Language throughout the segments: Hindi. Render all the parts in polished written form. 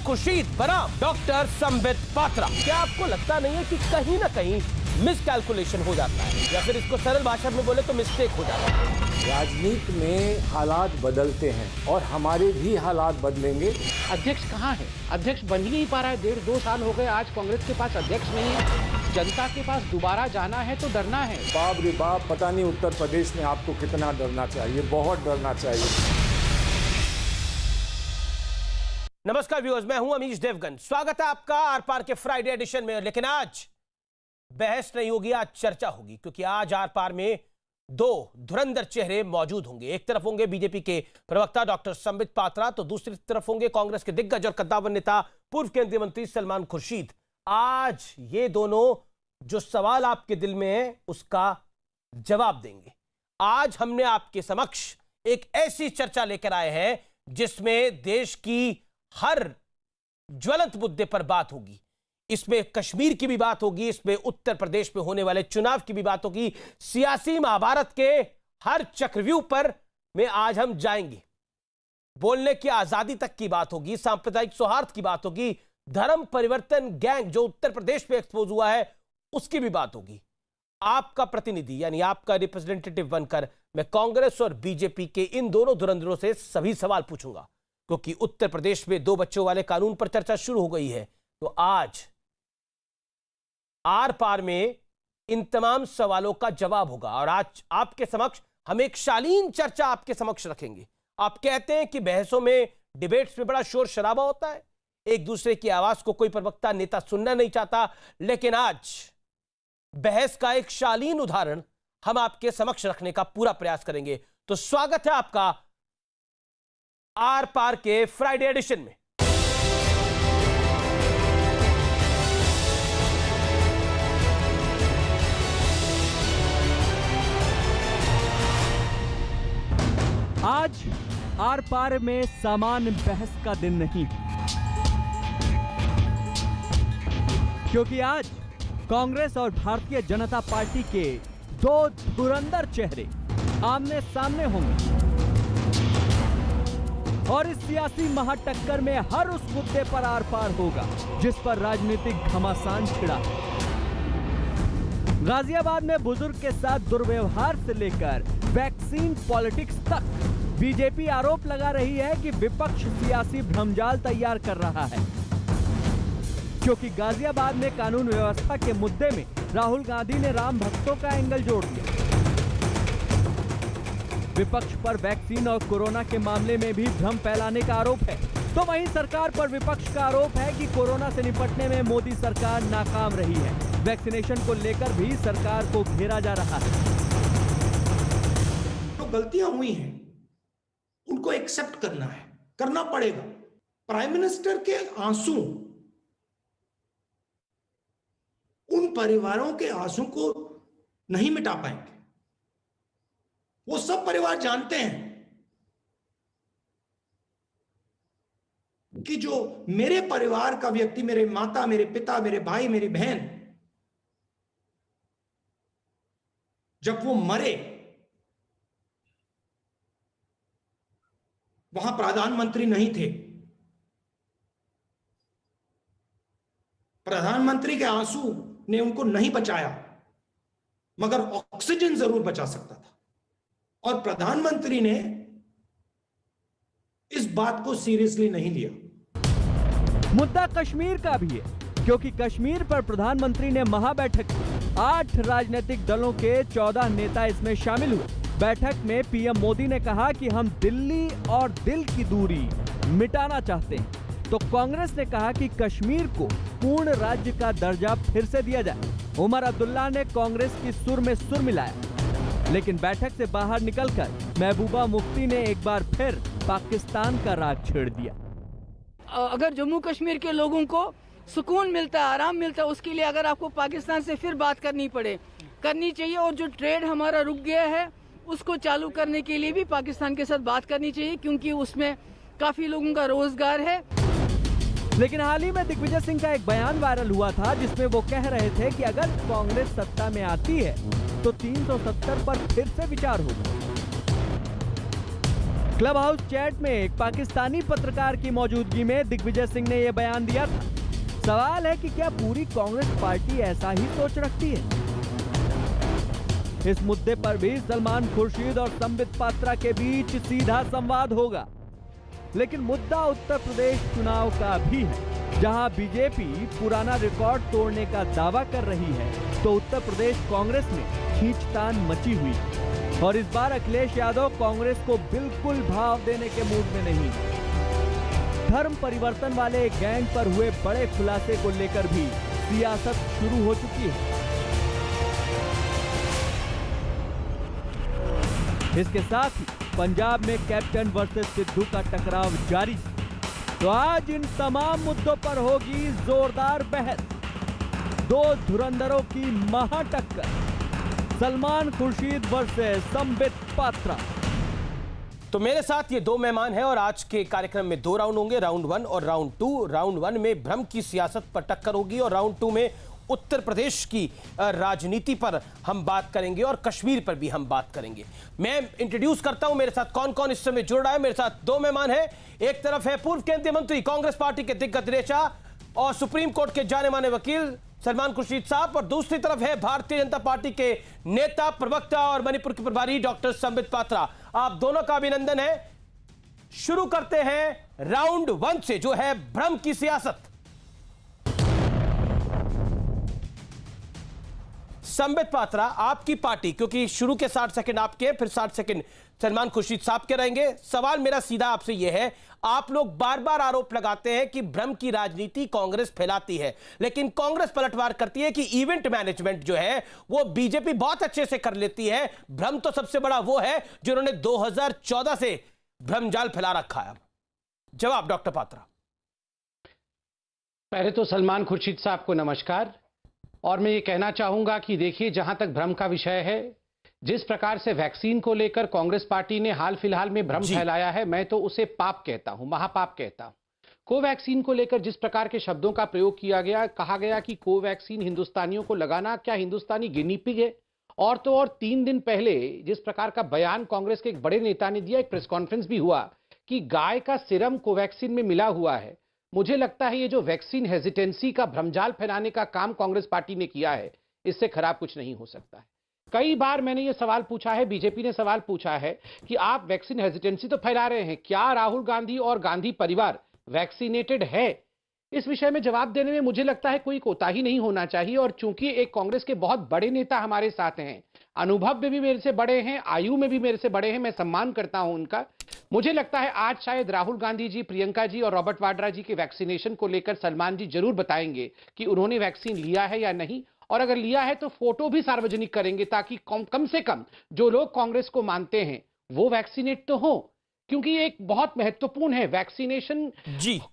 खुर्शीद बनाम डॉक्टर संबित पात्रा। क्या आपको लगता नहीं है कि कहीं ना कहीं मिसकैलकुलेशन हो जाता है, या फिर इसको सरल भाषा में बोले तो मिस्टेक हो जाता है? राजनीति में हालात बदलते हैं और हमारे भी हालात बदलेंगे। अध्यक्ष कहाँ है? अध्यक्ष बन ही नहीं पा रहा है। 1.5-2 साल हो गए, आज कांग्रेस के पास अध्यक्ष नहीं है। जनता के पास दोबारा जाना है तो डरना है। बाप रे बाप, पता नहीं उत्तर प्रदेश में आपको कितना डरना चाहिए, बहुत डरना चाहिए। नमस्कार व्यूअर्स, मैं हूं अमीश देवगन। स्वागत है आपका आर पार के फ्राइडे एडिशन में। लेकिन आज बहस नहीं होगी, आज चर्चा होगी, क्योंकि आज आर पार में दो धुरंधर चेहरे मौजूद होंगे। एक तरफ होंगे बीजेपी के प्रवक्ता डॉक्टर संबित पात्रा, तो दूसरी तरफ होंगे कांग्रेस के दिग्गज और कद्दावर नेता पूर्व केंद्रीय मंत्री सलमान खुर्शीद। आज ये दोनों जो सवाल आपके दिल में है उसका जवाब देंगे। आज हमने आपके समक्ष एक ऐसी चर्चा लेकर आए हैं जिसमें देश की हर ज्वलंत मुद्दे पर बात होगी। इसमें कश्मीर की भी बात होगी, इसमें उत्तर प्रदेश में होने वाले चुनाव की भी बात होगी, सियासी महाभारत के हर चक्रव्यूह पर में आज हम जाएंगे। बोलने की आजादी तक की बात होगी, सांप्रदायिक सौहार्द की बात होगी, धर्म परिवर्तन गैंग जो उत्तर प्रदेश में एक्सपोज हुआ है उसकी भी बात होगी। आपका प्रतिनिधि यानी आपका रिप्रेजेंटेटिव बनकर मैं कांग्रेस और बीजेपी के इन दोनों धुरंधरों से सभी सवाल पूछूंगा, क्योंकि उत्तर प्रदेश में 2 बच्चों वाले कानून पर चर्चा शुरू हो गई है। तो आज आर पार में इन तमाम सवालों का जवाब होगा और आज आपके समक्ष हम एक शालीन चर्चा आपके समक्ष रखेंगे। आप कहते हैं कि बहसों में, डिबेट्स में बड़ा शोर शराबा होता है, एक दूसरे की आवाज को कोई प्रवक्ता नेता सुनना नहीं चाहता, लेकिन आज बहस का एक शालीन उदाहरण हम आपके समक्ष रखने का पूरा प्रयास करेंगे। तो स्वागत है आपका आर पार के फ्राइडे एडिशन में। आज आर पार में सामान्य बहस का दिन नहीं, क्योंकि आज कांग्रेस और भारतीय जनता पार्टी के 2 धुरंधर चेहरे आमने सामने होंगे और इस सियासी महाटक्कर में हर उस मुद्दे पर आर पार होगा जिस पर राजनीतिक घमासान छिड़ा है। गाजियाबाद में बुजुर्ग के साथ दुर्व्यवहार से लेकर वैक्सीन पॉलिटिक्स तक बीजेपी आरोप लगा रही है कि विपक्ष सियासी भ्रमजाल तैयार कर रहा है, क्योंकि गाजियाबाद में कानून व्यवस्था के मुद्दे में राहुल गांधी ने राम भक्तों का एंगल जोड़ दिया। विपक्ष पर वैक्सीन और कोरोना के मामले में भी भ्रम फैलाने का आरोप है, तो वहीं सरकार पर विपक्ष का आरोप है कि कोरोना से निपटने में मोदी सरकार नाकाम रही है। वैक्सीनेशन को लेकर भी सरकार को घेरा जा रहा है। जो गलतियां हुई हैं उनको एक्सेप्ट करना है, करना पड़ेगा। प्राइम मिनिस्टर के आंसू उन परिवारों के आंसू को नहीं मिटा पाएंगे। वो सब परिवार जानते हैं कि जो मेरे परिवार का व्यक्ति, मेरे माता, मेरे पिता, मेरे भाई, मेरी बहन, जब वो मरे, वहां प्रधानमंत्री नहीं थे। प्रधानमंत्री के आंसू ने उनको नहीं बचाया, मगर ऑक्सीजन जरूर बचा सकता था। और प्रधानमंत्री ने इस बात को सीरियसली नहीं लिया। मुद्दा कश्मीर का भी है, क्योंकि कश्मीर पर प्रधानमंत्री ने महाबैठक की। 8 राजनीतिक दलों के 14 नेता इसमें शामिल हुए। बैठक में पीएम मोदी ने कहा कि हम दिल्ली और दिल की दूरी मिटाना चाहते हैं, तो कांग्रेस ने कहा कि कश्मीर को पूर्ण राज्य का दर्जा फिर से दिया जाए। उमर अब्दुल्ला ने कांग्रेस की सुर में सुर मिलाया, लेकिन बैठक से बाहर निकलकर महबूबा मुफ्ती ने एक बार फिर पाकिस्तान का राग छेड़ दिया। अगर जम्मू कश्मीर के लोगों को सुकून मिलता है, आराम मिलता है, उसके लिए अगर आपको पाकिस्तान से फिर बात करनी चाहिए। और जो ट्रेड हमारा रुक गया है उसको चालू करने के लिए भी पाकिस्तान के साथ बात करनी चाहिए, क्योंकि उसमें काफी लोगों का रोजगार है। लेकिन हाल ही में दिग्विजय सिंह का एक बयान वायरल हुआ था, जिसमें वो कह रहे थे कि अगर कांग्रेस सत्ता में आती है तो 370 पर फिर से विचार होगा। क्लब हाउस चैट में एक पाकिस्तानी पत्रकार की मौजूदगी में दिग्विजय सिंह ने यह बयान दिया था। सवाल है कि क्या पूरी कांग्रेस पार्टी ऐसा ही सोच रखती है? इस मुद्दे पर भी सलमान खुर्शीद और संबित पात्रा के बीच सीधा संवाद होगा। लेकिन मुद्दा उत्तर प्रदेश चुनाव का भी है, जहां बीजेपी पुराना रिकॉर्ड तोड़ने का दावा कर रही है, तो उत्तर प्रदेश कांग्रेस में खींचतान मची हुई है। और इस बार अखिलेश यादव कांग्रेस को बिल्कुल भाव देने के मूड में नहीं। धर्म परिवर्तन वाले गैंग पर हुए बड़े खुलासे को लेकर भी सियासत शुरू हो चुकी है। इसके साथ ही पंजाब में कैप्टन वर्सेस सिद्धू का टकराव जारी। तो आज इन तमाम मुद्दों पर होगी जोरदार बहस। दो धुरंधरों की महाटक्कर, सलमान खुर्शीद वर्सेस संबित पात्रा। तो मेरे साथ ये दो मेहमान हैं और आज के कार्यक्रम में दो राउंड होंगे, राउंड 1 और राउंड 2। राउंड 1 में भ्रम की सियासत पर टक्कर होगी और राउंड 2 में उत्तर प्रदेश की राजनीति पर हम बात करेंगे और कश्मीर पर भी हम बात करेंगे। मैं इंट्रोड्यूस करता हूं मेरे साथ कौन कौन इस समय जुड़ रहा है। मेरे साथ दो मेहमान हैं। एक तरफ है पूर्व केंद्रीय मंत्री, कांग्रेस पार्टी के दिग्गज नेता और सुप्रीम कोर्ट के जाने माने वकील सलमान खुर्शीद साहब, और दूसरी तरफ है भारतीय जनता पार्टी के नेता, प्रवक्ता और मणिपुर के प्रभारी डॉक्टर संबित पात्रा। आप दोनों का अभिनंदन है। शुरू करते हैं राउंड 1 से, जो है भ्रम की सियासत। संबित पात्रा, आपकी पार्टी, क्योंकि शुरू के 60 सेकंड आपके, फिर 60 सेकंड सलमान खुर्शीद साहब के रहेंगे। सवाल मेरा सीधा आपसे यह है, आप लोग बार बार आरोप लगाते हैं कि भ्रम की राजनीति कांग्रेस फैलाती है, लेकिन कांग्रेस पलटवार करती है कि इवेंट मैनेजमेंट जो है वो बीजेपी बहुत अच्छे से कर लेती है। भ्रम तो सबसे बड़ा वो है जिन्होंने 2014 से भ्रमजाल फैला रखा है। जवाब डॉक्टर पात्रा। पहले तो सलमान खुर्शीद साहब को नमस्कार। और मैं ये कहना चाहूंगा कि देखिए, जहां तक भ्रम का विषय है, जिस प्रकार से वैक्सीन को लेकर कांग्रेस पार्टी ने हाल फिलहाल में भ्रम फैलाया है, मैं तो उसे पाप कहता हूं, महापाप कहता हूं। कोवैक्सीन को लेकर जिस प्रकार के शब्दों का प्रयोग किया गया, कहा गया कि कोवैक्सीन हिंदुस्तानियों को लगाना, क्या हिंदुस्तानी गिनी पिग है? और तो और 3 दिन पहले जिस प्रकार का बयान कांग्रेस के एक बड़े नेता ने दिया, एक प्रेस कॉन्फ्रेंस भी हुआ कि गाय का सीरम कोवैक्सीन में मिला हुआ है। मुझे लगता है ये जो वैक्सीन हेजिटेंसी का भ्रमजाल फैलाने का काम कांग्रेस पार्टी ने किया है, इससे खराब कुछ नहीं हो सकता है। कई बार मैंने ये सवाल पूछा है, बीजेपी ने सवाल पूछा है कि आप वैक्सीन हेजिटेंसी तो फैला रहे हैं, क्या राहुल गांधी और गांधी परिवार वैक्सीनेटेड है? इस विषय में जवाब देने में मुझे लगता है कोई कोताही नहीं होना चाहिए। और चूंकि एक कांग्रेस के बहुत बड़े नेता हमारे साथ हैं, अनुभव में भी मेरे से बड़े हैं, आयु में भी मेरे से बड़े हैं, मैं सम्मान करता हूं उनका। मुझे लगता है आज शायद राहुल गांधी जी, प्रियंका जी और रॉबर्ट वाड्रा जी के वैक्सीनेशन को लेकर सलमान जी जरूर बताएंगे कि उन्होंने वैक्सीन लिया है या नहीं, और अगर लिया है तो फोटो भी सार्वजनिक करेंगे, ताकि कम से कम जो लोग कांग्रेस को मानते हैं वो वैक्सीनेट तो हो। क्योंकि एक बहुत महत्वपूर्ण है वैक्सीनेशन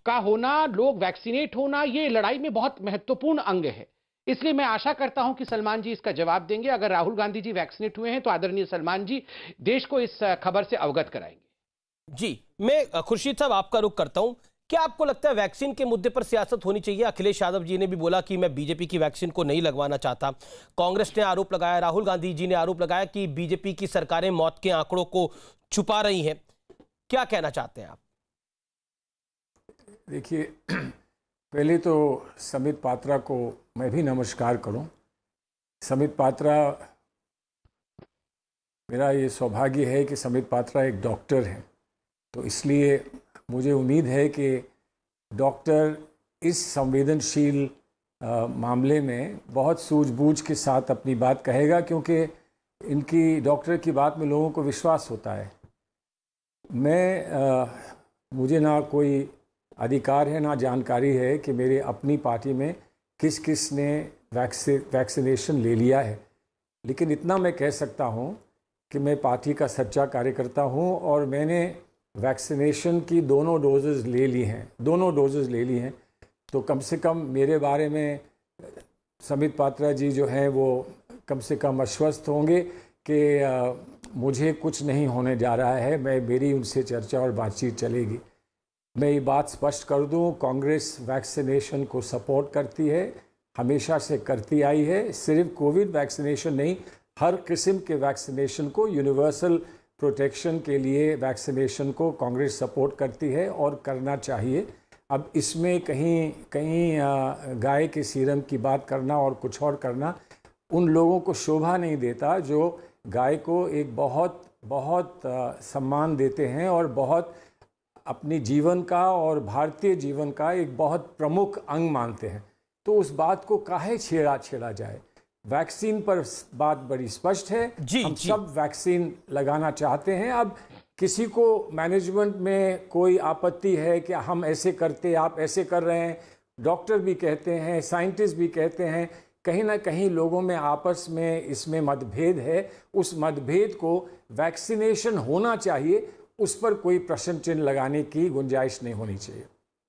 का होना, लोग वैक्सीनेट होना, ये लड़ाई में बहुत महत्वपूर्ण अंग है। इसलिए मैं आशा करता हूं कि सलमान जी इसका जवाब देंगे। अगर राहुल गांधी जी वैक्सीनेट हुए हैं तो आदरणीय सलमान जी देश को इस खबर से अवगत कराएंगे। जी, मैं खुर्शीद साहब आपका रुख करता हूं। क्या आपको लगता है वैक्सीन के मुद्दे पर सियासत होनी चाहिए? अखिलेश यादव जी ने भी बोला कि मैं बीजेपी की वैक्सीन को नहीं लगवाना चाहता। कांग्रेस ने आरोप लगाया, राहुल गांधी जी ने आरोप लगाया कि बीजेपी की सरकारें मौत के आंकड़ों को छुपा रही हैं। क्या कहना चाहते हैं आप? देखिए, पहले तो संबित पात्रा को मैं भी नमस्कार करूं। संबित पात्रा, मेरा ये सौभाग्य है कि संबित पात्रा एक डॉक्टर हैं, तो इसलिए मुझे उम्मीद है कि डॉक्टर इस संवेदनशील मामले में बहुत सूझबूझ के साथ अपनी बात कहेगा, क्योंकि इनकी डॉक्टर की बात में लोगों को विश्वास होता है। मुझे ना कोई अधिकार है ना जानकारी है कि मेरे अपनी पार्टी में किस किस ने वैक्सीनेशन ले लिया है, लेकिन इतना मैं कह सकता हूं कि मैं पार्टी का सच्चा कार्यकर्ता हूं और मैंने वैक्सीनेशन की दोनों डोजेज़ ले ली हैं। तो कम से कम मेरे बारे में संबित पात्रा जी जो हैं वो कम से कम आश्वस्त होंगे कि मुझे कुछ नहीं होने जा रहा है। मेरी उनसे चर्चा और बातचीत चलेगी। मैं ये बात स्पष्ट कर दूं, कांग्रेस वैक्सीनेशन को सपोर्ट करती है, हमेशा से करती आई है। सिर्फ कोविड वैक्सीनेशन नहीं, हर किस्म के वैक्सीनेशन को यूनिवर्सल प्रोटेक्शन के लिए वैक्सीनेशन को कांग्रेस सपोर्ट करती है और करना चाहिए। अब इसमें कहीं कहीं गाय के सीरम की बात करना और कुछ और करना उन लोगों को शोभा नहीं देता जो गाय को एक बहुत बहुत सम्मान देते हैं और बहुत अपनी जीवन का और भारतीय जीवन का एक बहुत प्रमुख अंग मानते हैं। तो उस बात को काहे छेड़ा जाए। वैक्सीन पर बात बड़ी स्पष्ट है, हम सब वैक्सीन लगाना चाहते हैं। अब किसी को मैनेजमेंट में कोई आपत्ति है कि हम ऐसे करते, आप ऐसे कर रहे हैं, डॉक्टर भी कहते हैं, साइंटिस्ट भी कहते हैं, कहीं ना कहीं लोगों में आपस में इसमें मतभेद है। उस मतभेद को वैक्सीनेशन होना चाहिए, उस पर कोई प्रश्न चिन्ह लगाने की गुंजाइश नहीं होनी चाहिए।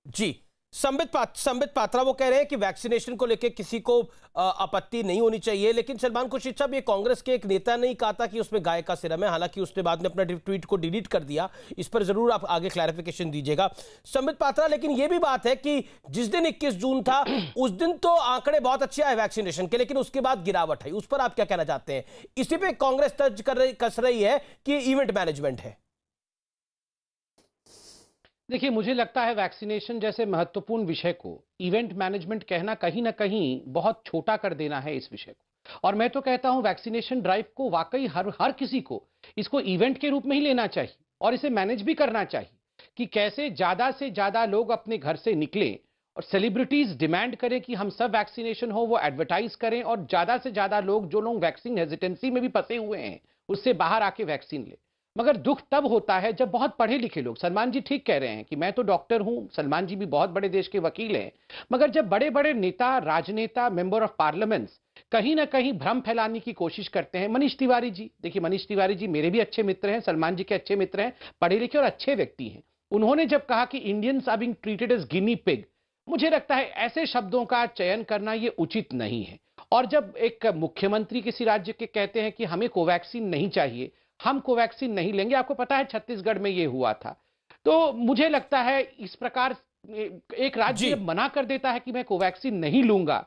जी, संबित पात्रा वो कह रहे हैं कि वैक्सीनेशन को लेकर किसी को आपत्ति नहीं होनी चाहिए, लेकिन सलमान खुर्शीद साहब, ये कांग्रेस के एक नेता ने ही कहा था कि उसमें गाय का सीरम है, हालांकि उसने बाद में अपना ट्वीट को डिलीट कर दिया। इस पर जरूर आप आगे क्लैरिफिकेशन दीजिएगा संबित पात्रा। लेकिन ये भी बात है कि जिस दिन 21 जून था उस दिन तो आंकड़े बहुत अच्छे आए वैक्सीनेशन के, लेकिन उसके बाद गिरावट है। उस पर आप क्या कहना चाहते हैं? इसी पे कांग्रेस तर्ज कस रही है कि इवेंट मैनेजमेंट है। देखिए, मुझे लगता है वैक्सीनेशन जैसे महत्वपूर्ण विषय को इवेंट मैनेजमेंट कहना कहीं ना कहीं बहुत छोटा कर देना है इस विषय को। और मैं तो कहता हूं वैक्सीनेशन ड्राइव को वाकई हर किसी को इसको इवेंट के रूप में ही लेना चाहिए और इसे मैनेज भी करना चाहिए कि कैसे ज्यादा से ज्यादा लोग अपने घर से निकलें और सेलिब्रिटीज डिमांड करें कि हम सब वैक्सीनेशन हो, वो एडवर्टाइज करें और ज्यादा से ज्यादा लोग, जो लोग वैक्सीन हेजिटेंसी में भी फंसे हुए हैं, उससे बाहर आके वैक्सीन ले। मगर दुख तब होता है जब बहुत पढ़े लिखे लोग, सलमान जी ठीक कह रहे हैं कि मैं तो डॉक्टर हूं, सलमान जी भी बहुत बड़े देश के वकील हैं, मगर जब बड़े बड़े नेता, राजनेता, मेंबर ऑफ पार्लियामेंट्स कहीं ना कहीं भ्रम फैलाने की कोशिश करते हैं। मनीष तिवारी जी, देखिए मनीष तिवारी जी मेरे भी अच्छे मित्र हैं, सलमान जी के अच्छे मित्र हैं, पढ़े लिखे और अच्छे व्यक्ति हैं। उन्होंने जब कहा कि Indians are being treated as guinea pig, मुझे लगता है ऐसे शब्दों का चयन करना ये उचित नहीं है। और जब एक मुख्यमंत्री किसी राज्य के कहते हैं कि हमें कोवैक्सीन नहीं चाहिए, हम कोवैक्सीन नहीं लेंगे, आपको पता है छत्तीसगढ़ में ये हुआ था, तो मुझे लगता है इस प्रकार एक राज्य मना कर देता है कि मैं कोवैक्सीन नहीं लूंगा,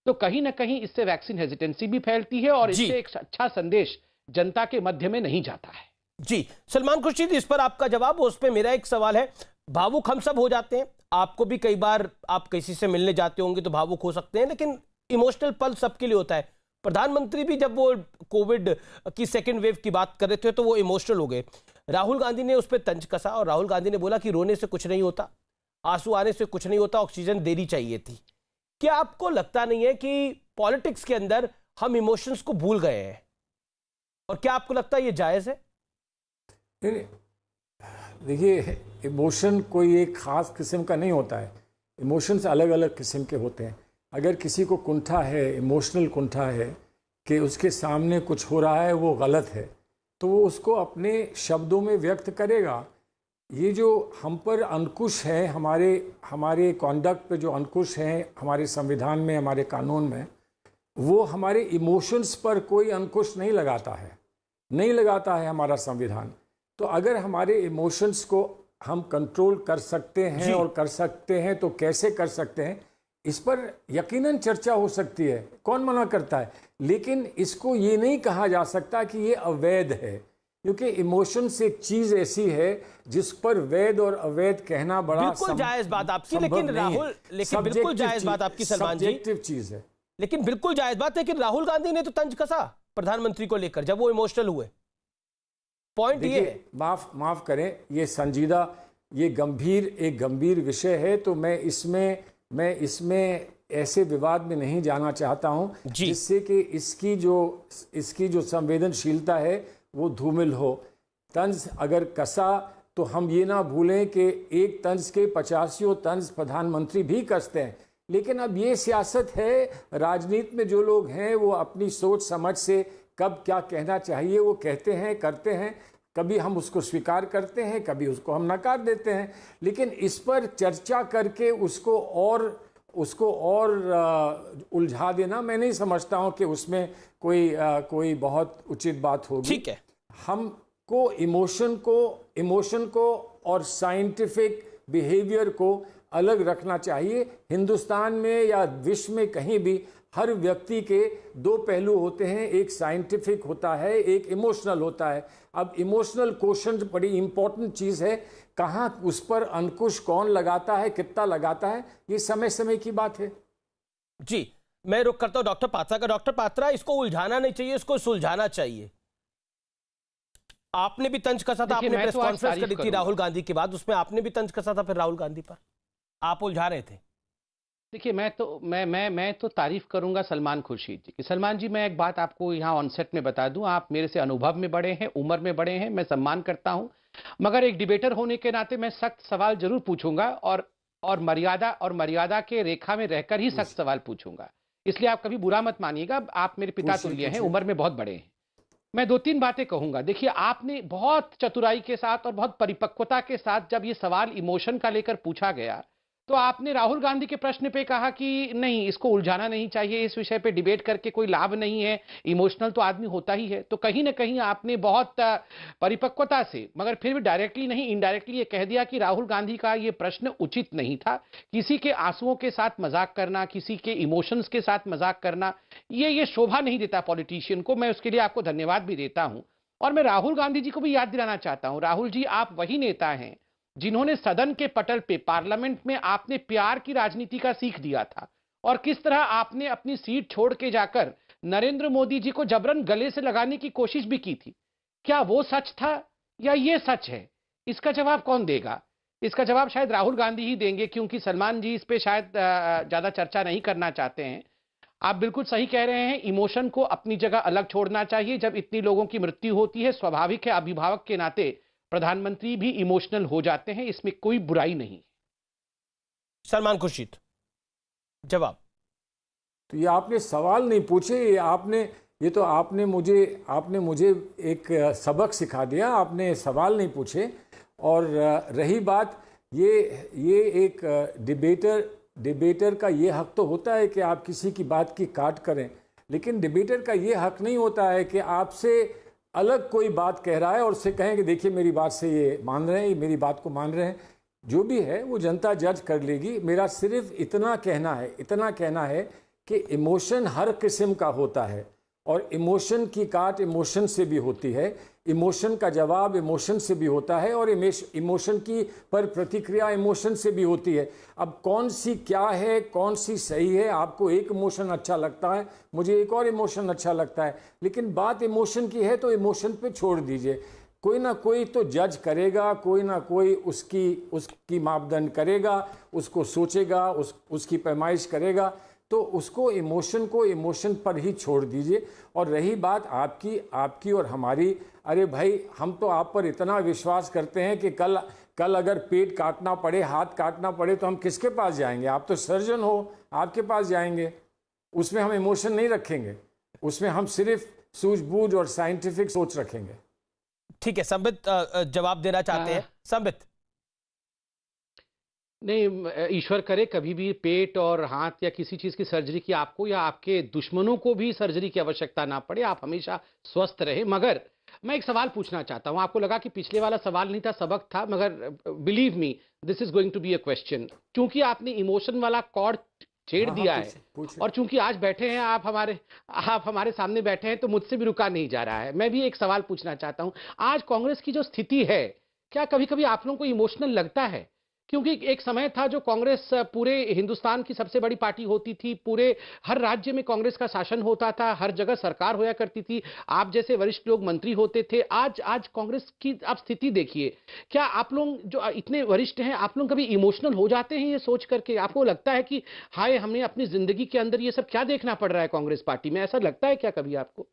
तो कहीं ना कहीं इससे वैक्सीन हेजिटेंसी भी फैलती है और इससे एक अच्छा संदेश जनता के मध्य में नहीं जाता है। जी, सलमान खुर्शीद, इस पर आपका जवाब। उस पर मेरा एक सवाल है, भावुक हम सब हो जाते हैं, आपको भी कई बार आप किसी से मिलने जाते होंगे तो भावुक हो सकते हैं, लेकिन इमोशनल पल सबके लिए होता है। प्रधानमंत्री भी जब वो कोविड की सेकेंड वेव की बात कर रहे थे तो वो इमोशनल हो गए। राहुल गांधी ने उस पर तंज कसा और राहुल गांधी ने बोला कि रोने से कुछ नहीं होता, आंसू आने से कुछ नहीं होता, ऑक्सीजन देनी चाहिए थी। क्या आपको लगता नहीं है कि पॉलिटिक्स के अंदर हम इमोशंस को भूल गए हैं? और क्या आपको लगता है ये जायज है? देखिए, इमोशन कोई एक खास किस्म का नहीं होता है, इमोशंस अलग अलग किस्म के होते हैं। अगर किसी को कुंठा है, इमोशनल कुंठा है कि उसके सामने कुछ हो रहा है वो गलत है, तो वो उसको अपने शब्दों में व्यक्त करेगा। ये जो हम पर अंकुश है, हमारे कॉन्डक्ट पे जो अंकुश है हमारे संविधान में, हमारे कानून में, वो हमारे इमोशंस पर कोई अंकुश नहीं लगाता है हमारा संविधान। तो अगर हमारे इमोशंस को हम कंट्रोल कर सकते हैं और कर सकते हैं तो कैसे कर सकते हैं, इस पर यकीनन चर्चा हो सकती है, कौन मना करता है। लेकिन इसको ये नहीं कहा जा सकता कि ये अवैध है, क्योंकि इमोशंस एक चीज ऐसी है जिस पर वैध और अवैध कहना बड़ा बिल्कुल जायज बात आपकी, लेकिन राहुल, लेकिन बिल्कुल जायज बात आपकी सलमान जी, सब्जेक्टिव चीज है, लेकिन बिल्कुल जायज बात है। लेकिन राहुल गांधी ने तो तंज कसा प्रधानमंत्री को लेकर जब वो इमोशनल हुए। पॉइंट ये है, माफ करें, ये संजीदा, ये एक गंभीर विषय है, तो मैं इसमें ऐसे विवाद में नहीं जाना चाहता हूं जिससे कि इसकी जो संवेदनशीलता है वो धूमिल हो। तंज अगर कसा तो हम ये ना भूलें कि एक तंज के 85 तंज प्रधानमंत्री भी कसते हैं। लेकिन अब ये सियासत है, राजनीति में जो लोग हैं वो अपनी सोच समझ से कब क्या कहना चाहिए वो कहते हैं, करते हैं। कभी हम उसको स्वीकार करते हैं, कभी उसको हम नकार देते हैं, लेकिन इस पर चर्चा करके उसको और उलझा देना मैं नहीं समझता हूं कि उसमें कोई बहुत उचित बात होगी। ठीक है, हमको इमोशन को और साइंटिफिक बिहेवियर को अलग रखना चाहिए। हिंदुस्तान में या विश्व में कहीं भी हर व्यक्ति के दो पहलू होते हैं, एक साइंटिफिक होता है, एक इमोशनल होता है। अब इमोशनल क्वेश्चन बड़ी इंपॉर्टेंट चीज़ है, कहाँ उस पर अंकुश कौन लगाता है, कितना लगाता है, ये समय समय की बात है। जी, मैं रुक करता हूं डॉक्टर पात्रा का। डॉक्टर पात्रा, इसको उलझाना नहीं चाहिए, इसको सुलझाना चाहिए। आपने भी तंज कसा था, आपने प्रेस कॉन्फ्रेंस करी थी राहुल गांधी के बाद, उसमें आपने भी तंज कसा था फिर राहुल गांधी पर, आप उलझा रहे थे। देखिए, मैं तो तारीफ करूंगा सलमान खुर्शीद जी की। सलमान जी, मैं एक बात आपको यहाँ ऑनसेट में बता दूं, आप मेरे से अनुभव में बड़े हैं, उम्र में बड़े हैं, मैं सम्मान करता हूं, मगर एक डिबेटर होने के नाते मैं सख्त सवाल जरूर पूछूंगा और मर्यादा के रेखा में रहकर ही सख्त सवाल पूछूंगा। इसलिए आप कभी बुरा मत मानिएगा, आप मेरे पिता तुल्य हैं, उम्र में बहुत बड़े हैं। मैं दो तीन बातें कहूंगा। देखिए, आपने बहुत चतुराई के साथ और बहुत परिपक्वता के साथ जब ये सवाल इमोशन का लेकर पूछा गया, तो आपने राहुल गांधी के प्रश्न पे कहा कि नहीं, इसको उलझाना नहीं चाहिए, इस विषय पे डिबेट करके कोई लाभ नहीं है, इमोशनल तो आदमी होता ही है। तो कहीं ना कहीं आपने बहुत परिपक्वता से, मगर फिर भी डायरेक्टली नहीं इनडायरेक्टली ये कह दिया कि राहुल गांधी का ये प्रश्न उचित नहीं था। किसी के आंसुओं के साथ मजाक करना, किसी के इमोशंस के साथ मजाक करना, ये शोभा नहीं देता पॉलिटिशियन को। मैं उसके लिए आपको धन्यवाद भी देता हूं। और मैं राहुल गांधी जी को भी याद दिलाना चाहता हूं, राहुल जी, आप वही नेता हैं जिन्होंने सदन के पटल पे, पार्लियामेंट में आपने प्यार की राजनीति का सीख दिया था, और किस तरह आपने अपनी सीट छोड़ के जाकर नरेंद्र मोदी जी को जबरन गले से लगाने की कोशिश भी की थी। क्या वो सच था या ये सच है? इसका जवाब कौन देगा? इसका जवाब शायद राहुल गांधी ही देंगे, क्योंकि सलमान जी इस पे शायद ज्यादा चर्चा नहीं करना चाहते हैं। आप बिल्कुल सही कह रहे हैं, इमोशन को अपनी जगह अलग छोड़ना चाहिए। जब इतनी लोगों की मृत्यु होती है, स्वाभाविक है, अभिभावक के नाते प्रधानमंत्री भी इमोशनल हो जाते हैं, इसमें कोई बुराई नहीं। सलमान खुर्शीद, जवाब। तो ये आपने सवाल नहीं पूछे, ये तो आपने मुझे एक सबक सिखा दिया। आपने सवाल नहीं पूछे। और रही बात, ये एक डिबेटर का ये हक तो होता है कि आप किसी की बात की काट करें, लेकिन डिबेटर का ये हक नहीं होता है कि आपसे अलग कोई बात कह रहा है और उससे कहें कि देखिए मेरी बात से ये मान रहे हैं, मेरी बात को मान रहे हैं। जो भी है वो जनता जज कर लेगी। मेरा सिर्फ इतना कहना है कि इमोशन हर किस्म का होता है, और इमोशन की काट इमोशन से भी होती है, इमोशन का जवाब इमोशन से भी होता है, और इमोशन की पर प्रतिक्रिया इमोशन से भी होती है। अब कौन सी क्या है, कौन सी सही है? आपको एक इमोशन अच्छा लगता है, मुझे एक और इमोशन अच्छा लगता है, लेकिन बात इमोशन की है तो इमोशन पे छोड़ दीजिए। कोई ना कोई तो जज करेगा, कोई ना कोई उसकी मापदंड करेगा, उसको सोचेगा, उसकी पैमाइश करेगा। तो उसको इमोशन पर ही छोड़ दीजिए। और रही बात आपकी और हमारी, अरे भाई, हम तो आप पर इतना विश्वास करते हैं कि कल अगर पेट काटना पड़े, हाथ काटना पड़े, तो हम किसके पास जाएंगे? आप तो सर्जन हो, आपके पास जाएंगे। उसमें हम इमोशन नहीं रखेंगे, उसमें हम सिर्फ सूझबूझ और साइंटिफिक सोच रखेंगे। ठीक है, संबित जवाब देना चाहते हैं। संबित। नहीं, ईश्वर करे कभी भी पेट और हाथ या किसी चीज की सर्जरी की आपको या आपके दुश्मनों को भी सर्जरी की आवश्यकता ना पड़े, आप हमेशा स्वस्थ रहे। मगर मैं एक सवाल पूछना चाहता हूं। आपको लगा कि पिछले वाला सवाल नहीं था, सबक था, मगर believe me, this is going to be a question. क्योंकि आपने इमोशन वाला कॉर्ड छेड़ दिया है, और चूंकि आज बैठे हैं आप हमारे सामने बैठे हैं, तो मुझसे भी रुका नहीं जा रहा है। मैं भी एक सवाल पूछना चाहता हूं। आज कांग्रेस की जो स्थिति है, क्या कभी कभी आप लोगों को इमोशनल लगता है? क्योंकि एक समय था जो कांग्रेस पूरे हिंदुस्तान की सबसे बड़ी पार्टी होती थी, पूरे हर राज्य में कांग्रेस का शासन होता था, हर जगह सरकार होया करती थी, आप जैसे वरिष्ठ लोग मंत्री होते थे। आज कांग्रेस की आप स्थिति देखिए। क्या आप लोग जो इतने वरिष्ठ हैं, आप लोग कभी इमोशनल हो जाते हैं ये सोच करके? आपको लगता है कि हाय, हमें अपनी जिंदगी के अंदर ये सब क्या देखना पड़ रहा है कांग्रेस पार्टी में? ऐसा लगता है क्या कभी आपको?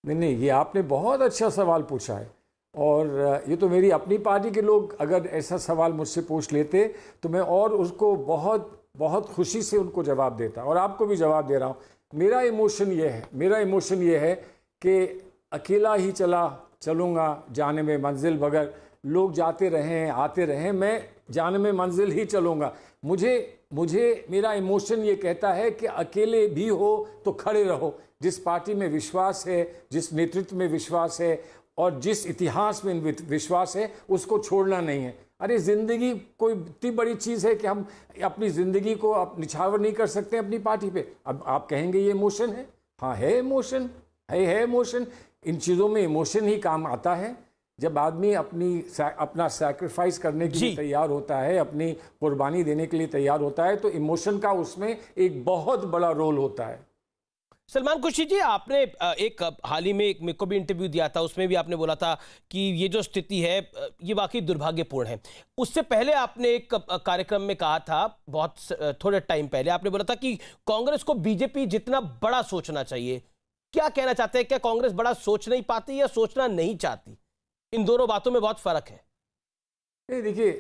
नहीं, ये आपने बहुत अच्छा सवाल पूछा है। और ये तो मेरी अपनी पार्टी के लोग अगर ऐसा सवाल मुझसे पूछ लेते तो मैं और उसको बहुत बहुत खुशी से उनको जवाब देता, और आपको भी जवाब दे रहा हूँ। मेरा इमोशन ये है कि अकेला ही चलूँगा जाने में मंजिल बगैर, लोग जाते रहें आते रहें, मैं जाने में मंजिल ही चलूँगा। मुझे मेरा इमोशन ये कहता है कि अकेले भी हो तो खड़े रहो। जिस पार्टी में विश्वास है, जिस नेतृत्व में विश्वास है और जिस इतिहास में विश्वास है, उसको छोड़ना नहीं है। अरे जिंदगी कोई इतनी बड़ी चीज़ है कि हम अपनी जिंदगी को निछावर नहीं कर सकते अपनी पार्टी पे? अब आप कहेंगे ये इमोशन है, हाँ है इमोशन, है इमोशन। इन चीज़ों में इमोशन ही काम आता है जब आदमी अपना सैक्रिफाइस करने के लिए तैयार होता है, अपनी कुर्बानी देने के लिए तैयार होता है, तो इमोशन का उसमें एक बहुत बड़ा रोल होता है। सलमान खुर्शीद जी, आपने एक हाल ही में एक मेरे को भी इंटरव्यू दिया था, उसमें भी आपने बोला था कि ये जो स्थिति है ये वाकई दुर्भाग्यपूर्ण है। उससे पहले आपने एक कार्यक्रम में कहा था, बहुत थोड़े टाइम पहले आपने बोला था कि कांग्रेस को बीजेपी जितना बड़ा सोचना चाहिए। क्या कहना चाहते हैं, क्या कांग्रेस बड़ा सोच नहीं पाती या सोचना नहीं चाहती? इन दोनों बातों में बहुत फर्क है। नहीं देखिए,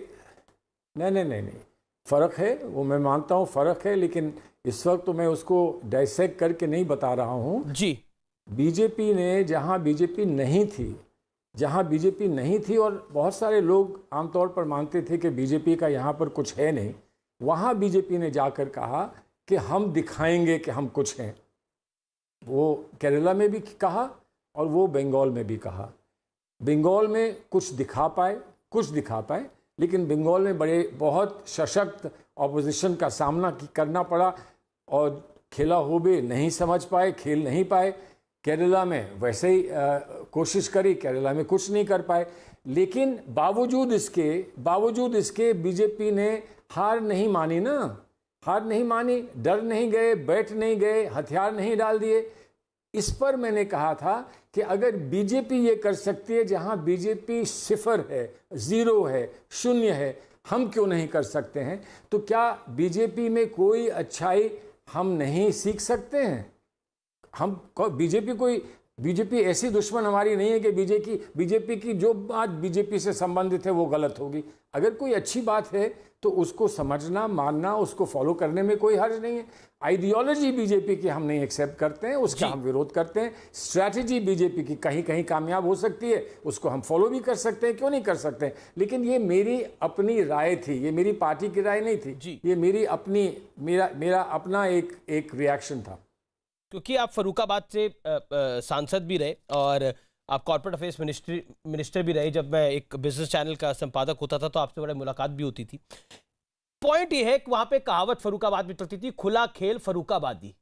नहीं, फर्क है, वो मैं मानता हूँ फर्क है, लेकिन इस वक्त तो मैं उसको डाइसेक्ट करके नहीं बता रहा हूँ जी। बीजेपी ने जहाँ बीजेपी नहीं थी और बहुत सारे लोग आमतौर पर मानते थे कि बीजेपी का यहाँ पर कुछ है नहीं, वहाँ बीजेपी ने जाकर कहा कि हम दिखाएंगे कि हम कुछ हैं। वो केरला में भी कहा और वो बंगाल में भी कहा। बंगाल में कुछ दिखा पाए, लेकिन बंगाल में बहुत सशक्त ऑपोजिशन का सामना करना पड़ा और खेला होबे नहीं समझ पाए, खेल नहीं पाए। केरला में वैसे ही कोशिश करी, केरला में कुछ नहीं कर पाए, लेकिन बावजूद इसके बीजेपी ने हार नहीं मानी, डर नहीं गए, बैठ नहीं गए, हथियार नहीं डाल दिए। इस पर मैंने कहा था कि अगर बीजेपी ये कर सकती है जहां बीजेपी सिफर है, जीरो है, शून्य है, हम क्यों नहीं कर सकते हैं? तो क्या बीजेपी में कोई अच्छाई हम नहीं सीख सकते हैं? बीजेपी ऐसी दुश्मन हमारी नहीं है कि बीजेपी की जो बात बीजेपी से संबंधित है वो गलत होगी। अगर कोई अच्छी बात है तो उसको समझना, मानना, उसको फॉलो करने में कोई हर्ज नहीं है। आइडियोलॉजी बीजेपी की हम नहीं एक्सेप्ट करते हैं, उसका हम विरोध करते हैं। स्ट्रैटेजी बीजेपी की कहीं कहीं कामयाब हो सकती है, उसको हम फॉलो भी कर सकते हैं, क्यों नहीं कर सकते हैं? लेकिन ये मेरी अपनी राय थी, ये मेरी पार्टी की राय नहीं थी, ये मेरा अपना एक रिएक्शन था। क्योंकि आप फर्रुखाबाद से सांसद भी रहे और आप कॉर्पोरेट अफेयर्स मिनिस्टर भी रहे। जब मैं एक बिजनेस चैनल का संपादक होता था तो आपसे बड़ी मुलाकात भी होती थी। पॉइंट ये है कि वहां पे कहावत फर्रुखाबाद में चलती थी, खुला खेल फर्रुखाबादी।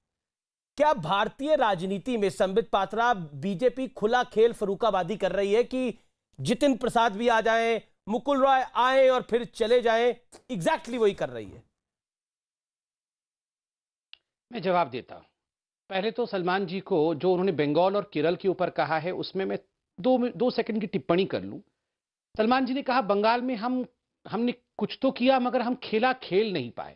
क्या भारतीय राजनीति में संबित पात्रा बीजेपी खुला खेल फर्रुखाबादी कर रही है कि जितिन प्रसाद भी आ जाएं, मुकुल रॉय आए और फिर चले जाएं? एग्जैक्टली वही कर रही है। मैं जवाब देता हूं। पहले तो सलमान जी को जो उन्होंने बंगाल और केरल के ऊपर कहा है उसमें मैं दो सेकंड की टिप्पणी कर लूं। सलमान जी ने कहा बंगाल में हमने कुछ तो किया मगर हम खेल नहीं पाए।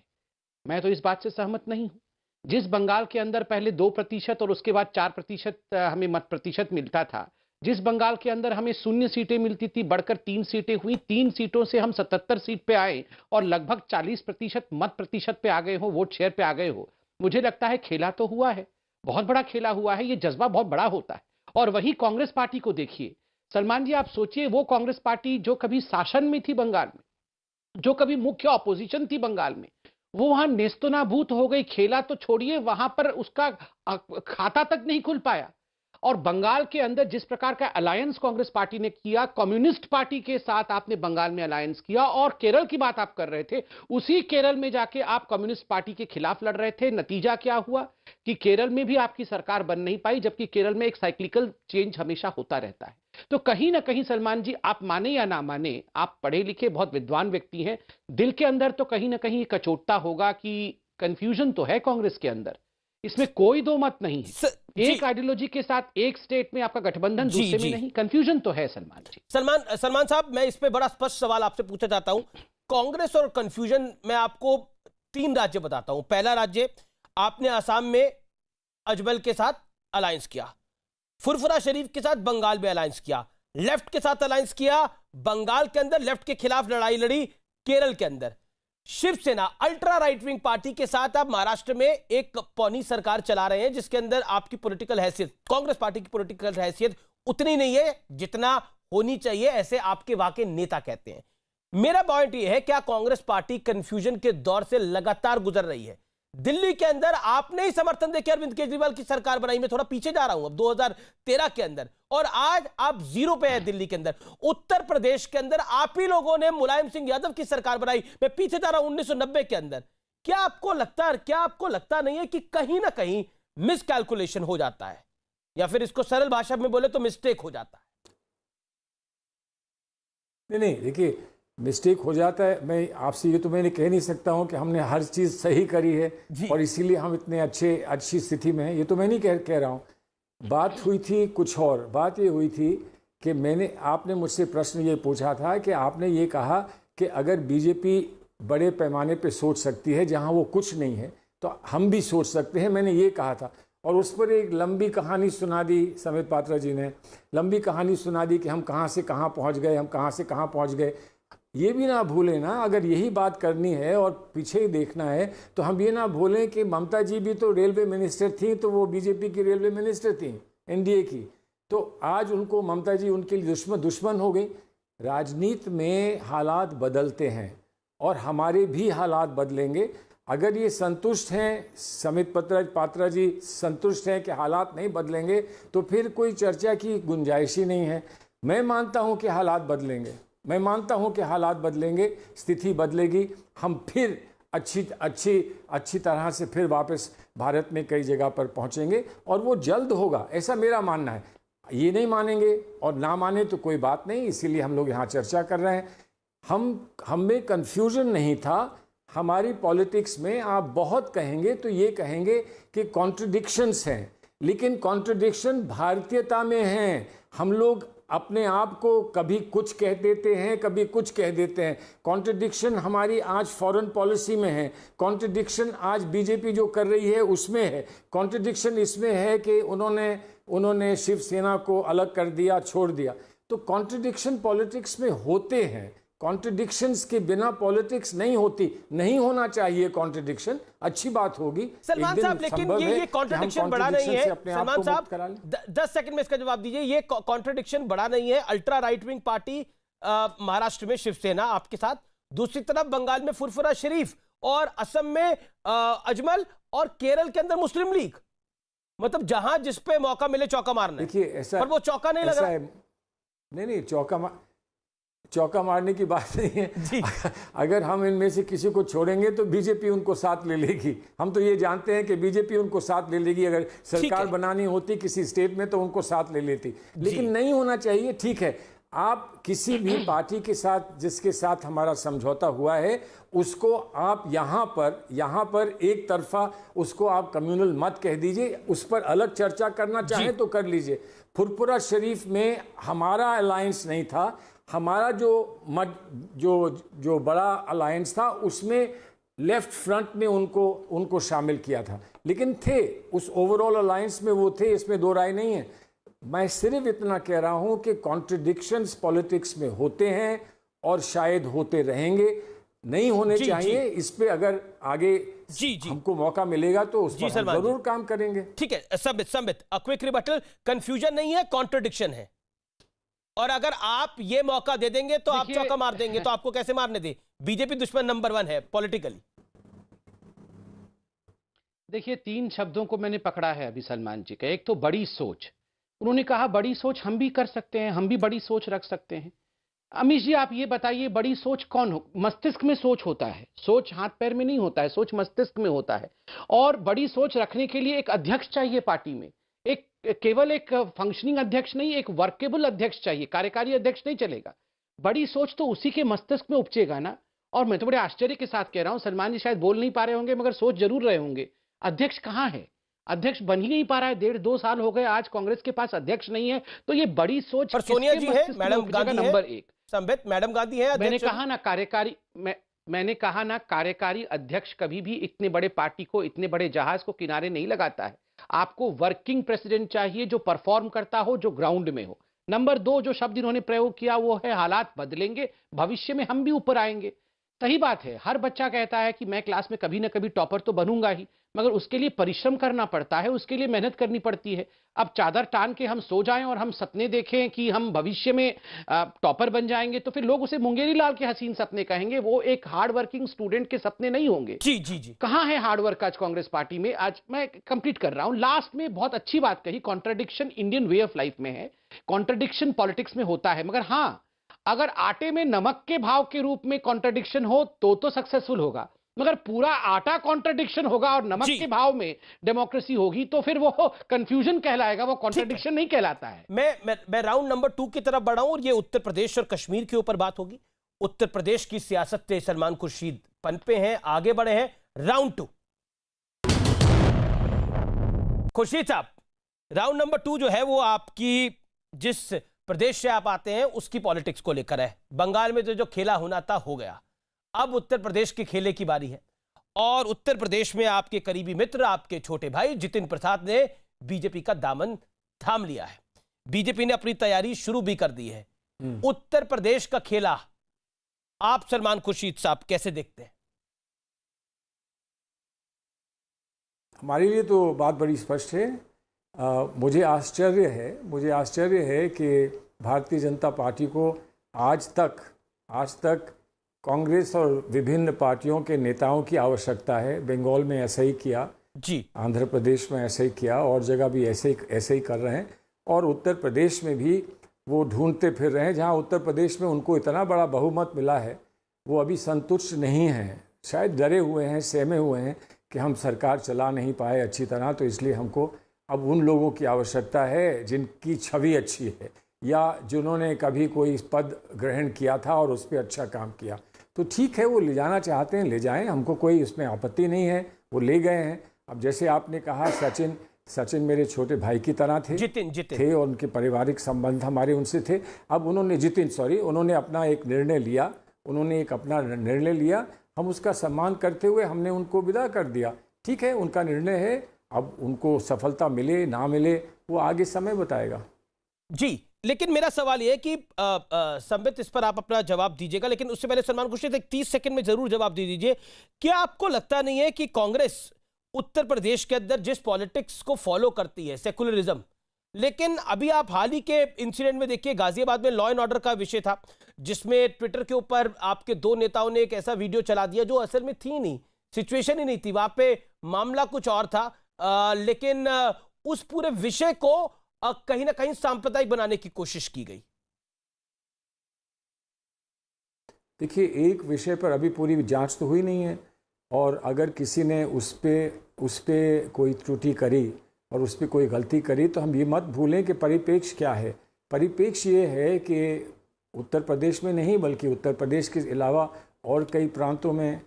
मैं तो इस बात से सहमत नहीं हूं। जिस बंगाल के अंदर पहले 2% और उसके बाद 4% हमें मत प्रतिशत मिलता था, जिस बंगाल के अंदर हमें 0 सीटें मिलती थी, बढ़कर 3 सीटें हुई, 3 सीटों से हम 77 सीट पे आए और लगभग 40% मत प्रतिशत पे आ गए हो, वोट शेयर पे आ गए हो। मुझे लगता है खेला तो हुआ है, बहुत बड़ा खेला हुआ है। ये जज्बा बहुत बड़ा होता है। और वही कांग्रेस पार्टी को देखिए सलमान जी, आप सोचिए वो कांग्रेस पार्टी जो कभी शासन में थी बंगाल में, जो कभी मुख्य ऑपोजिशन थी बंगाल में, वो वहां नेस्तनाबूत हो गई। खेला तो छोड़िए, वहां पर उसका खाता तक नहीं खुल पाया। और बंगाल के अंदर जिस प्रकार का अलायंस कांग्रेस पार्टी ने किया, कम्युनिस्ट पार्टी के साथ आपने बंगाल में अलायंस किया, और केरल की बात आप कर रहे थे, उसी केरल में जाके आप कम्युनिस्ट पार्टी के खिलाफ लड़ रहे थे। नतीजा क्या हुआ कि केरल में भी आपकी सरकार बन नहीं पाई, जबकि केरल में एक साइक्लिकल चेंज हमेशा होता रहता है। तो कहीं ना कहीं सलमान जी, आप माने या ना माने, आप पढ़े लिखे बहुत विद्वान व्यक्ति हैं, दिल के अंदर तो कहीं ना कहीं कचोटता होगा कि कंफ्यूजन तो है कांग्रेस के अंदर, इसमें कोई दो मत नहीं है। एक आइडियोलॉजी के साथ एक स्टेट में आपका गठबंधन, दूसरे में नहीं। कंफ्यूजन तो है सलमान जी। सलमान साहब, मैं इस पे बड़ा स्पष्ट सवाल आपसे पूछना चाहता हूं। कांग्रेस और कंफ्यूजन, मैं आपको 3 राज्य बताता हूं। पहला राज्य, आपने असम में अजमल के साथ अलायंस किया, फुरफुरा शरीफ के साथ बंगाल में अलायंस किया, लेफ्ट के साथ अलायंस किया, बंगाल के अंदर लेफ्ट के खिलाफ लड़ाई लड़ी, केरल के अंदर Shiv Sena ultra right wing party के साथ आप महाराष्ट्र में एक पौनी सरकार चला रहे हैं, जिसके अंदर आपकी पॉलिटिकल हैसियत, कांग्रेस पार्टी की पॉलिटिकल हैसियत उतनी नहीं है जितना होनी चाहिए, ऐसे आपके वाके नेता कहते हैं। मेरा पॉइंट यह है, क्या कांग्रेस पार्टी कंफ्यूजन के दौर से लगातार गुजर रही है? दिल्ली के अंदर आपने ही समर्थन देकर अरविंद केजरीवाल की सरकार बनाई। मैं थोड़ा पीछे जा रहा हूं, अब 2013 के अंदर, और आज आप जीरो पे है दिल्ली के अंदर। उत्तर प्रदेश के अंदर आप ही लोगों ने मुलायम सिंह यादव की सरकार बनाई। मैं पीछे जा रहा हूं 1990 के अंदर। क्या आपको लगता नहीं है कि कहीं ना कहीं मिस कैलकुलेशन हो जाता है, या फिर इसको सरल भाषा में बोले तो मिस्टेक हो जाता है? नहीं, देखिए, मिस्टेक हो जाता है। मैं आपसे ये तो मैंने कह नहीं सकता हूं कि हमने हर चीज़ सही करी है और इसीलिए हम इतने अच्छी स्थिति में हैं, ये तो मैं नहीं कह रहा हूं। बात हुई थी कुछ और। बात ये हुई थी कि आपने मुझसे प्रश्न ये पूछा था कि आपने ये कहा कि अगर बीजेपी बड़े पैमाने पे सोच सकती है जहां वो कुछ नहीं है, तो हम भी सोच सकते हैं। मैंने ये कहा था, और उस पर एक लंबी कहानी सुना दी समित पात्रा जी ने। लंबी कहानी सुना दी कि हम कहाँ से कहाँ पहुँच गए, हम कहाँ से कहाँ पहुँच गए। ये भी ना भूलें ना, अगर यही बात करनी है और पीछे ही देखना है, तो हम ये ना भूलें कि ममता जी भी तो रेलवे मिनिस्टर थी, तो वो बीजेपी की रेलवे मिनिस्टर थी, एनडीए की। तो आज उनको ममता जी उनके लिए दुश्मन हो गई। राजनीति में हालात बदलते हैं और हमारे भी हालात बदलेंगे। अगर ये संतुष्ट हैं, समित पात्रा जी संतुष्ट हैं कि हालात नहीं बदलेंगे, तो फिर कोई चर्चा की गुंजाइश ही नहीं है। मैं मानता हूं कि हालात बदलेंगे, मैं मानता हूं कि हालात बदलेंगे, स्थिति बदलेगी। हम फिर अच्छी तरह से फिर वापस भारत में कई जगह पर पहुंचेंगे, और वो जल्द होगा, ऐसा मेरा मानना है। ये नहीं मानेंगे और ना माने तो कोई बात नहीं, इसीलिए हम लोग यहाँ चर्चा कर रहे हैं। हम में कन्फ्यूजन नहीं था। हमारी पॉलिटिक्स में आप बहुत कहेंगे तो ये कहेंगे कि कॉन्ट्रडिक्शंस हैं, लेकिन कॉन्ट्रडिक्शन भारतीयता में हैं। हम लोग अपने आप को कभी कुछ कह देते हैं, कभी कुछ कह देते हैं। कॉन्ट्रडिक्शन हमारी आज फॉरेन पॉलिसी में है, कॉन्ट्रडिक्शन आज बीजेपी जो कर रही है उसमें है, कॉन्ट्रडिक्शन इसमें है कि उन्होंने शिवसेना को अलग कर दिया, छोड़ दिया। तो कॉन्ट्रडिक्शन पॉलिटिक्स में होते हैं। कॉन्ट्रडिक्शंस के बिना पॉलिटिक्स नहीं होती, नहीं होना चाहिए कॉन्ट्रडिक्शन। अच्छी बात होगी सलमान साहब, लेकिन ये कॉन्ट्रडिक्शन बड़ा नहीं है। सलमान साहब 10 सेकंड में इसका जवाब दीजिए। ये कॉन्ट्रडिक्शन बड़ा नहीं है। Ultra right wing party Maharashtra में शिवसेना आपके साथ, दूसरी तरफ बंगाल में फुरफुरा शरीफ, और असम में अजमल, और केरल के अंदर मुस्लिम लीग। मतलब जहां जिस पे मौका मिले चौका मारना। देखिए, ऐसा पर वो चौका नहीं लग रहा। नहीं, चौका मारने की बात नहीं है। अगर हम इनमें से किसी को छोड़ेंगे तो बीजेपी उनको साथ ले लेगी। हम तो ये जानते हैं कि बीजेपी उनको साथ ले लेगी। अगर सरकार बनानी होती किसी स्टेट में तो उनको साथ ले लेती, लेकिन नहीं होना चाहिए। ठीक है, आप किसी भी पार्टी के साथ जिसके साथ हमारा समझौता हुआ है, उसको आप यहाँ पर एक तरफा उसको आप कम्युनल मत कह दीजिए। उस पर अलग चर्चा करना चाहें तो कर लीजिए। फुरफुरा शरीफ में हमारा अलायंस नहीं था। हमारा जो बड़ा अलायंस था उसमें लेफ्ट फ्रंट ने उनको शामिल किया था, लेकिन थे उस ओवरऑल अलायंस में, वो थे, इसमें दो राय नहीं है। मैं सिर्फ इतना कह रहा हूं कि कॉन्ट्रडिक्शंस पॉलिटिक्स में होते हैं और शायद होते रहेंगे, नहीं होने चाहिए। इस पे अगर आगे हमको मौका मिलेगा तो उस पर जरूर काम करेंगे। ठीक है, संबित क्विक रिबटल। कंफ्यूजन नहीं है, कॉन्ट्रडिक्शन है। और अगर आप ये मौका दे देंगे तो आप चौका मार देंगे, तो आपको कैसे मारने दे? बीजेपी दुश्मन नंबर 1 है पॉलिटिकली। देखिए, 3 शब्दों को मैंने पकड़ा है अभी सलमान जी का। एक तो बड़ी सोच। उन्होंने कहा बड़ी सोच हम भी कर सकते हैं, हम भी बड़ी सोच रख सकते हैं। अमीश जी, आप ये बताइए, बड़ी सोच कौन हो? मस्तिष्क में सोच होता है, सोच हाथ पैर में नहीं होता है, सोच मस्तिष्क में होता है। और बड़ी सोच रखने के लिए एक अध्यक्ष चाहिए पार्टी में। केवल एक फंक्शनिंग अध्यक्ष नहीं, एक वर्केबल अध्यक्ष चाहिए। कार्यकारी अध्यक्ष नहीं चलेगा। बड़ी सोच तो उसी के मस्तिष्क में उपजेगा ना। और मैं तो बड़े आश्चर्य के साथ कह रहा हूं, सलमान जी शायद बोल नहीं पा रहे होंगे मगर सोच जरूर रहे होंगे। अध्यक्ष कहां है? अध्यक्ष बन ही नहीं पा रहा है। 1.5-2 साल हो गए, आज कांग्रेस के पास अध्यक्ष नहीं है। तो ये बड़ी सोच पर सोनिया जी है, madam Gandhi number 1। Sambit, madam Gandhi है। मैंने कहा ना कार्यकारी अध्यक्ष कभी भी इतने बड़े पार्टी को, इतने बड़े जहाज को किनारे नहीं लगाता है। आपको वर्किंग प्रेसिडेंट चाहिए जो परफॉर्म करता हो, जो ग्राउंड में हो। नंबर 2 जो शब्द इन्होंने प्रयोग किया वो है हालात बदलेंगे, भविष्य में हम भी ऊपर आएंगे। सही बात है, हर बच्चा कहता है कि मैं क्लास में कभी ना कभी टॉपर तो बनूंगा ही, मगर उसके लिए परिश्रम करना पड़ता है, उसके लिए मेहनत करनी पड़ती है। अब चादर टान के हम सो जाएं और हम सपने देखें कि हम भविष्य में टॉपर बन जाएंगे, तो फिर लोग उसे मुंगेरी लाल के हसीन सपने कहेंगे, वो एक हार्ड वर्किंग स्टूडेंट के सपने नहीं होंगे। जी जी जी। कहां है हार्ड वर्क आज कांग्रेस पार्टी में? आज मैं कंप्लीट कर रहा हूं, लास्ट में बहुत अच्छी बात कही, contradiction Indian way of life में है, कॉन्ट्रडिक्शन पॉलिटिक्स में होता है, मगर हां, अगर आटे में नमक के भाव के रूप में कॉन्ट्रडिक्शन हो तो सक्सेसफुल होगा, मगर पूरा आटा कॉन्ट्रडिक्शन होगा और नमक के भाव में डेमोक्रेसी होगी तो फिर वो कंफ्यूजन कहलाएगा, वो कॉन्ट्रडिक्शन नहीं कहलाता है। मैं राउंड नंबर 2 की तरफ बढ़ा हूं और ये उत्तर प्रदेश और कश्मीर के ऊपर बात होगी। उत्तर प्रदेश की सियासत से सलमान खुर्शीद पनपे हैं, आगे बढ़े हैं। राउंड 2, खुर्शीद साहब, राउंड नंबर 2 जो है वो आपकी जिस प्रदेश से आप आते हैं उसकी पॉलिटिक्स को लेकर है। बंगाल में जो खेला होना था हो गया, अब उत्तर प्रदेश के खेले की बारी है और उत्तर प्रदेश में आपके करीबी मित्र, आपके छोटे भाई जितिन प्रसाद ने बीजेपी का दामन थाम लिया है। बीजेपी ने अपनी तैयारी शुरू भी कर दी है। उत्तर प्रदेश का खेला आप सलमान खुर्शीद साहब कैसे देखते हैं? हमारे लिए तो बात बड़ी स्पष्ट है। मुझे आश्चर्य है कि भारतीय जनता पार्टी को आज तक कांग्रेस और विभिन्न पार्टियों के नेताओं की आवश्यकता है। बंगाल में ऐसा ही किया जी, आंध्र प्रदेश में ऐसा ही किया, और जगह भी ऐसे ही कर रहे हैं, और उत्तर प्रदेश में भी वो ढूंढते फिर रहे हैं। जहां उत्तर प्रदेश में उनको इतना बड़ा बहुमत मिला है, वो अभी संतुष्ट नहीं हैं, शायद डरे हुए हैं, सहमे हुए हैं कि हम सरकार चला नहीं पाए अच्छी तरह, तो इसलिए हमको अब उन लोगों की आवश्यकता है जिनकी छवि अच्छी है या जिन्होंने कभी कोई पद ग्रहण किया था और उस पर अच्छा काम किया। तो ठीक है, वो ले जाना चाहते हैं, ले जाएं, हमको कोई इसमें आपत्ति नहीं है, वो ले गए हैं। अब जैसे आपने कहा, सचिन मेरे छोटे भाई की तरह थे, जितिन थे और उनके पारिवारिक संबंध हमारे उनसे थे। अब उन्होंने अपना एक निर्णय लिया, हम उसका सम्मान करते हुए हमने उनको विदा कर दिया। ठीक है, उनका निर्णय है, अब उनको सफलता मिले ना मिले वो आगे समय बताएगा। जी, लेकिन मेरा सवाल यह है कि संबित, इस पर आप अपना जवाब दीजिएगा, लेकिन उससे पहले सलमान खुर्शीद एक 30 सेकंड में जरूर जवाब दे दीजिए। क्या आपको लगता नहीं है कि कांग्रेस उत्तर प्रदेश के अंदर जिस पॉलिटिक्स को फॉलो करती है, सेकुलरिज्म, लेकिन अभी आप हाल ही के इंसिडेंट में देखिए, गाजियाबाद में लॉ एंड ऑर्डर का विषय था जिसमें ट्विटर के ऊपर आपके 2 नेताओं ने एक ऐसा वीडियो चला दिया जो असल में थी नहीं, सिचुएशन ही नहीं थी, वहां पे मामला कुछ और था, लेकिन उस पूरे विषय को कहीं ना कहीं सांप्रदायिक बनाने की कोशिश की गई। देखिए, एक विषय पर अभी पूरी जांच तो हुई नहीं है, और अगर किसी ने उस पे कोई त्रुटि करी और उस पर कोई गलती करी, तो हम ये मत भूलें कि परिप्रेक्ष्य क्या है। परिप्रेक्ष्य ये है कि उत्तर प्रदेश में नहीं बल्कि उत्तर प्रदेश के अलावा और कई प्रांतों में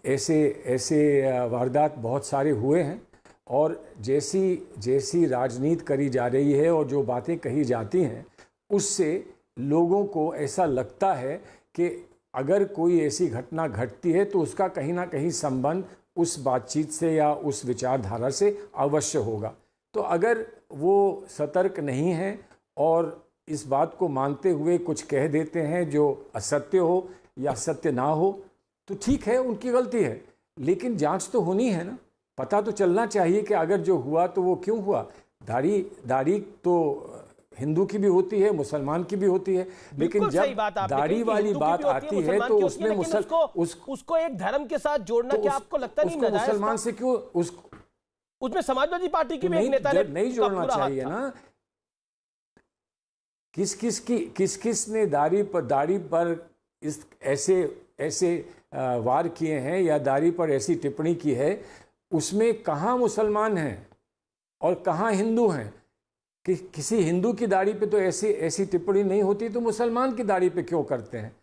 ऐसे वारदात बहुत सारे हुए हैं, और जैसी राजनीति करी जा रही है और जो बातें कही जाती हैं, उससे लोगों को ऐसा लगता है कि अगर कोई ऐसी घटना घटती है तो उसका कहीं ना कहीं संबंध उस बातचीत से या उस विचारधारा से अवश्य होगा। तो अगर वो सतर्क नहीं है और इस बात को मानते हुए कुछ कह देते हैं जो असत्य हो या सत्य ना हो, तो ठीक है, उनकी गलती है, लेकिन जांच तो होनी है ना, पता तो चलना चाहिए कि अगर जो हुआ तो वो क्यों हुआ। दाढ़ी तो हिंदू की भी होती है, मुसलमान की भी होती है, लेकिन जब दाढ़ी वाली बात आती है तो उसमें उसको एक धर्म के साथ जोड़ना, क्या आपको लगता नहीं नाजायज? मुसलमान से क्यों उसमें समाजवादी पार्टी की भी एक नेता ने नहीं जोड़ना चाहिए ना। किस ने दाढ़ी पर इस ऐसे वार किए हैं या दाढ़ी पर ऐसी टिप्पणी की है, उसमें कहाँ मुसलमान हैं और कहाँ हिंदू हैं? कि किसी हिंदू की दाढ़ी पे तो ऐसी टिप्पणी नहीं होती, तो मुसलमान की दाढ़ी पे क्यों करते हैं?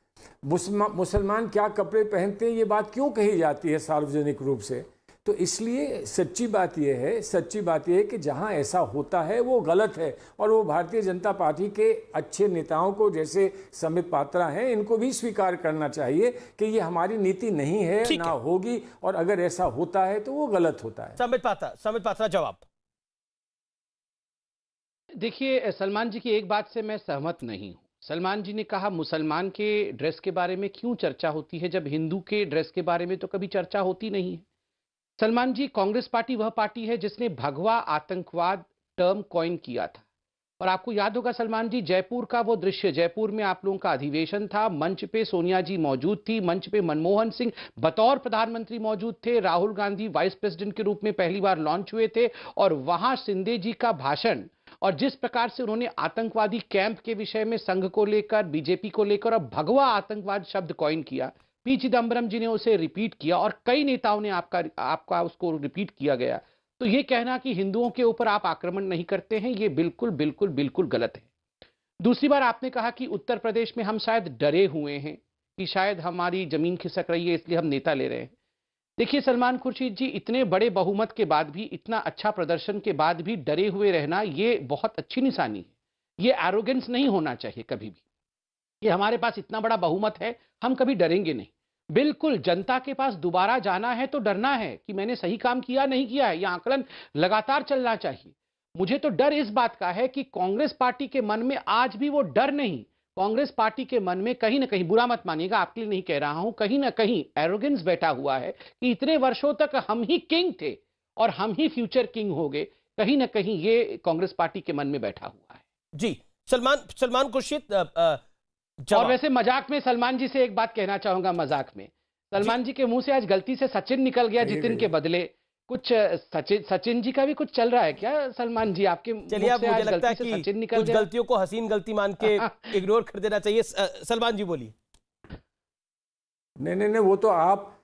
मुसलमान क्या कपड़े पहनते हैं, ये बात क्यों कही जाती है सार्वजनिक रूप से? तो इसलिए सच्ची बात यह है कि जहां ऐसा होता है वो गलत है, और वो भारतीय जनता पार्टी के अच्छे नेताओं को, जैसे संबित पात्रा हैं, इनको भी स्वीकार करना चाहिए कि ये हमारी नीति नहीं है, ना होगी, और अगर ऐसा होता है तो वो गलत होता है। संबित पात्रा जवाब। देखिए सलमान जी की एक बात से मैं सहमत नहीं हूं। सलमान जी ने कहा मुसलमान के ड्रेस के बारे में क्यों चर्चा होती है, जब हिंदू के ड्रेस के बारे में तो कभी चर्चा होती नहीं है। सलमान जी, कांग्रेस पार्टी वह पार्टी है जिसने भगवा आतंकवाद टर्म कॉइन किया था। और आपको याद होगा सलमान जी, जयपुर का वो दृश्य, जयपुर में आप लोगों का अधिवेशन था, मंच पे सोनिया जी मौजूद थी, मंच पे मनमोहन सिंह बतौर प्रधानमंत्री मौजूद थे, राहुल गांधी वाइस प्रेसिडेंट के रूप में पहली बार लॉन्च हुए थे, और वहां शिंदे जी का भाषण और जिस प्रकार से उन्होंने आतंकवादी कैंप के विषय में संघ को लेकर, बीजेपी को लेकर और भगवा आतंकवाद शब्द कॉइन किया, पी चिदम्बरम जी ने उसे रिपीट किया और कई नेताओं ने आपका उसको रिपीट किया गया। तो ये कहना कि हिंदुओं के ऊपर आप आक्रमण नहीं करते हैं, ये बिल्कुल बिल्कुल बिल्कुल गलत है। दूसरी बार आपने कहा कि उत्तर प्रदेश में हम शायद डरे हुए हैं कि शायद हमारी जमीन खिसक रही है इसलिए हम नेता ले रहे हैं। देखिए सलमान खुर्शीद जी, इतने बड़े बहुमत के बाद भी, इतना अच्छा प्रदर्शन के बाद भी डरे हुए रहना ये बहुत अच्छी निशानी है। ये एरोगेंस नहीं होना चाहिए कभी भी कि हमारे पास इतना बड़ा बहुमत है, हम कभी डरेंगे नहीं। बिल्कुल जनता के पास दोबारा जाना है तो डरना है कि मैंने सही काम किया नहीं किया है, यह आकलन लगातार चलना चाहिए। मुझे तो डर इस बात का है कि कांग्रेस पार्टी के मन में आज भी वो डर नहीं, कांग्रेस पार्टी के मन में कहीं ना कहीं, बुरा मत मानिएगा, आपके लिए नहीं कह रहा हूं, कहीं ना कहीं एरोगेंस बैठा हुआ है कि इतने वर्षों तक हम ही किंग थे और हम ही फ्यूचर किंग हो गए। कहीं ना कहीं ये कांग्रेस पार्टी के मन में बैठा हुआ है। जी सलमान खुर्शीद, और वैसे मजाक में सलमान जी से एक बात कहना चाहूंगा, मजाक में सलमान जी के मुंह से आज गलती से सचिन निकल गया जितिन के बदले। कुछ सचिन जी का भी कुछ चल रहा है क्या सलमान जी आपके? चलिए, अब मुझे लगता है कि सचिन निकल कुछ गलतियों को हसीन गलती मान के इग्नोर कर देना चाहिए। सलमान जी बोलिए। नहीं, वो तो आप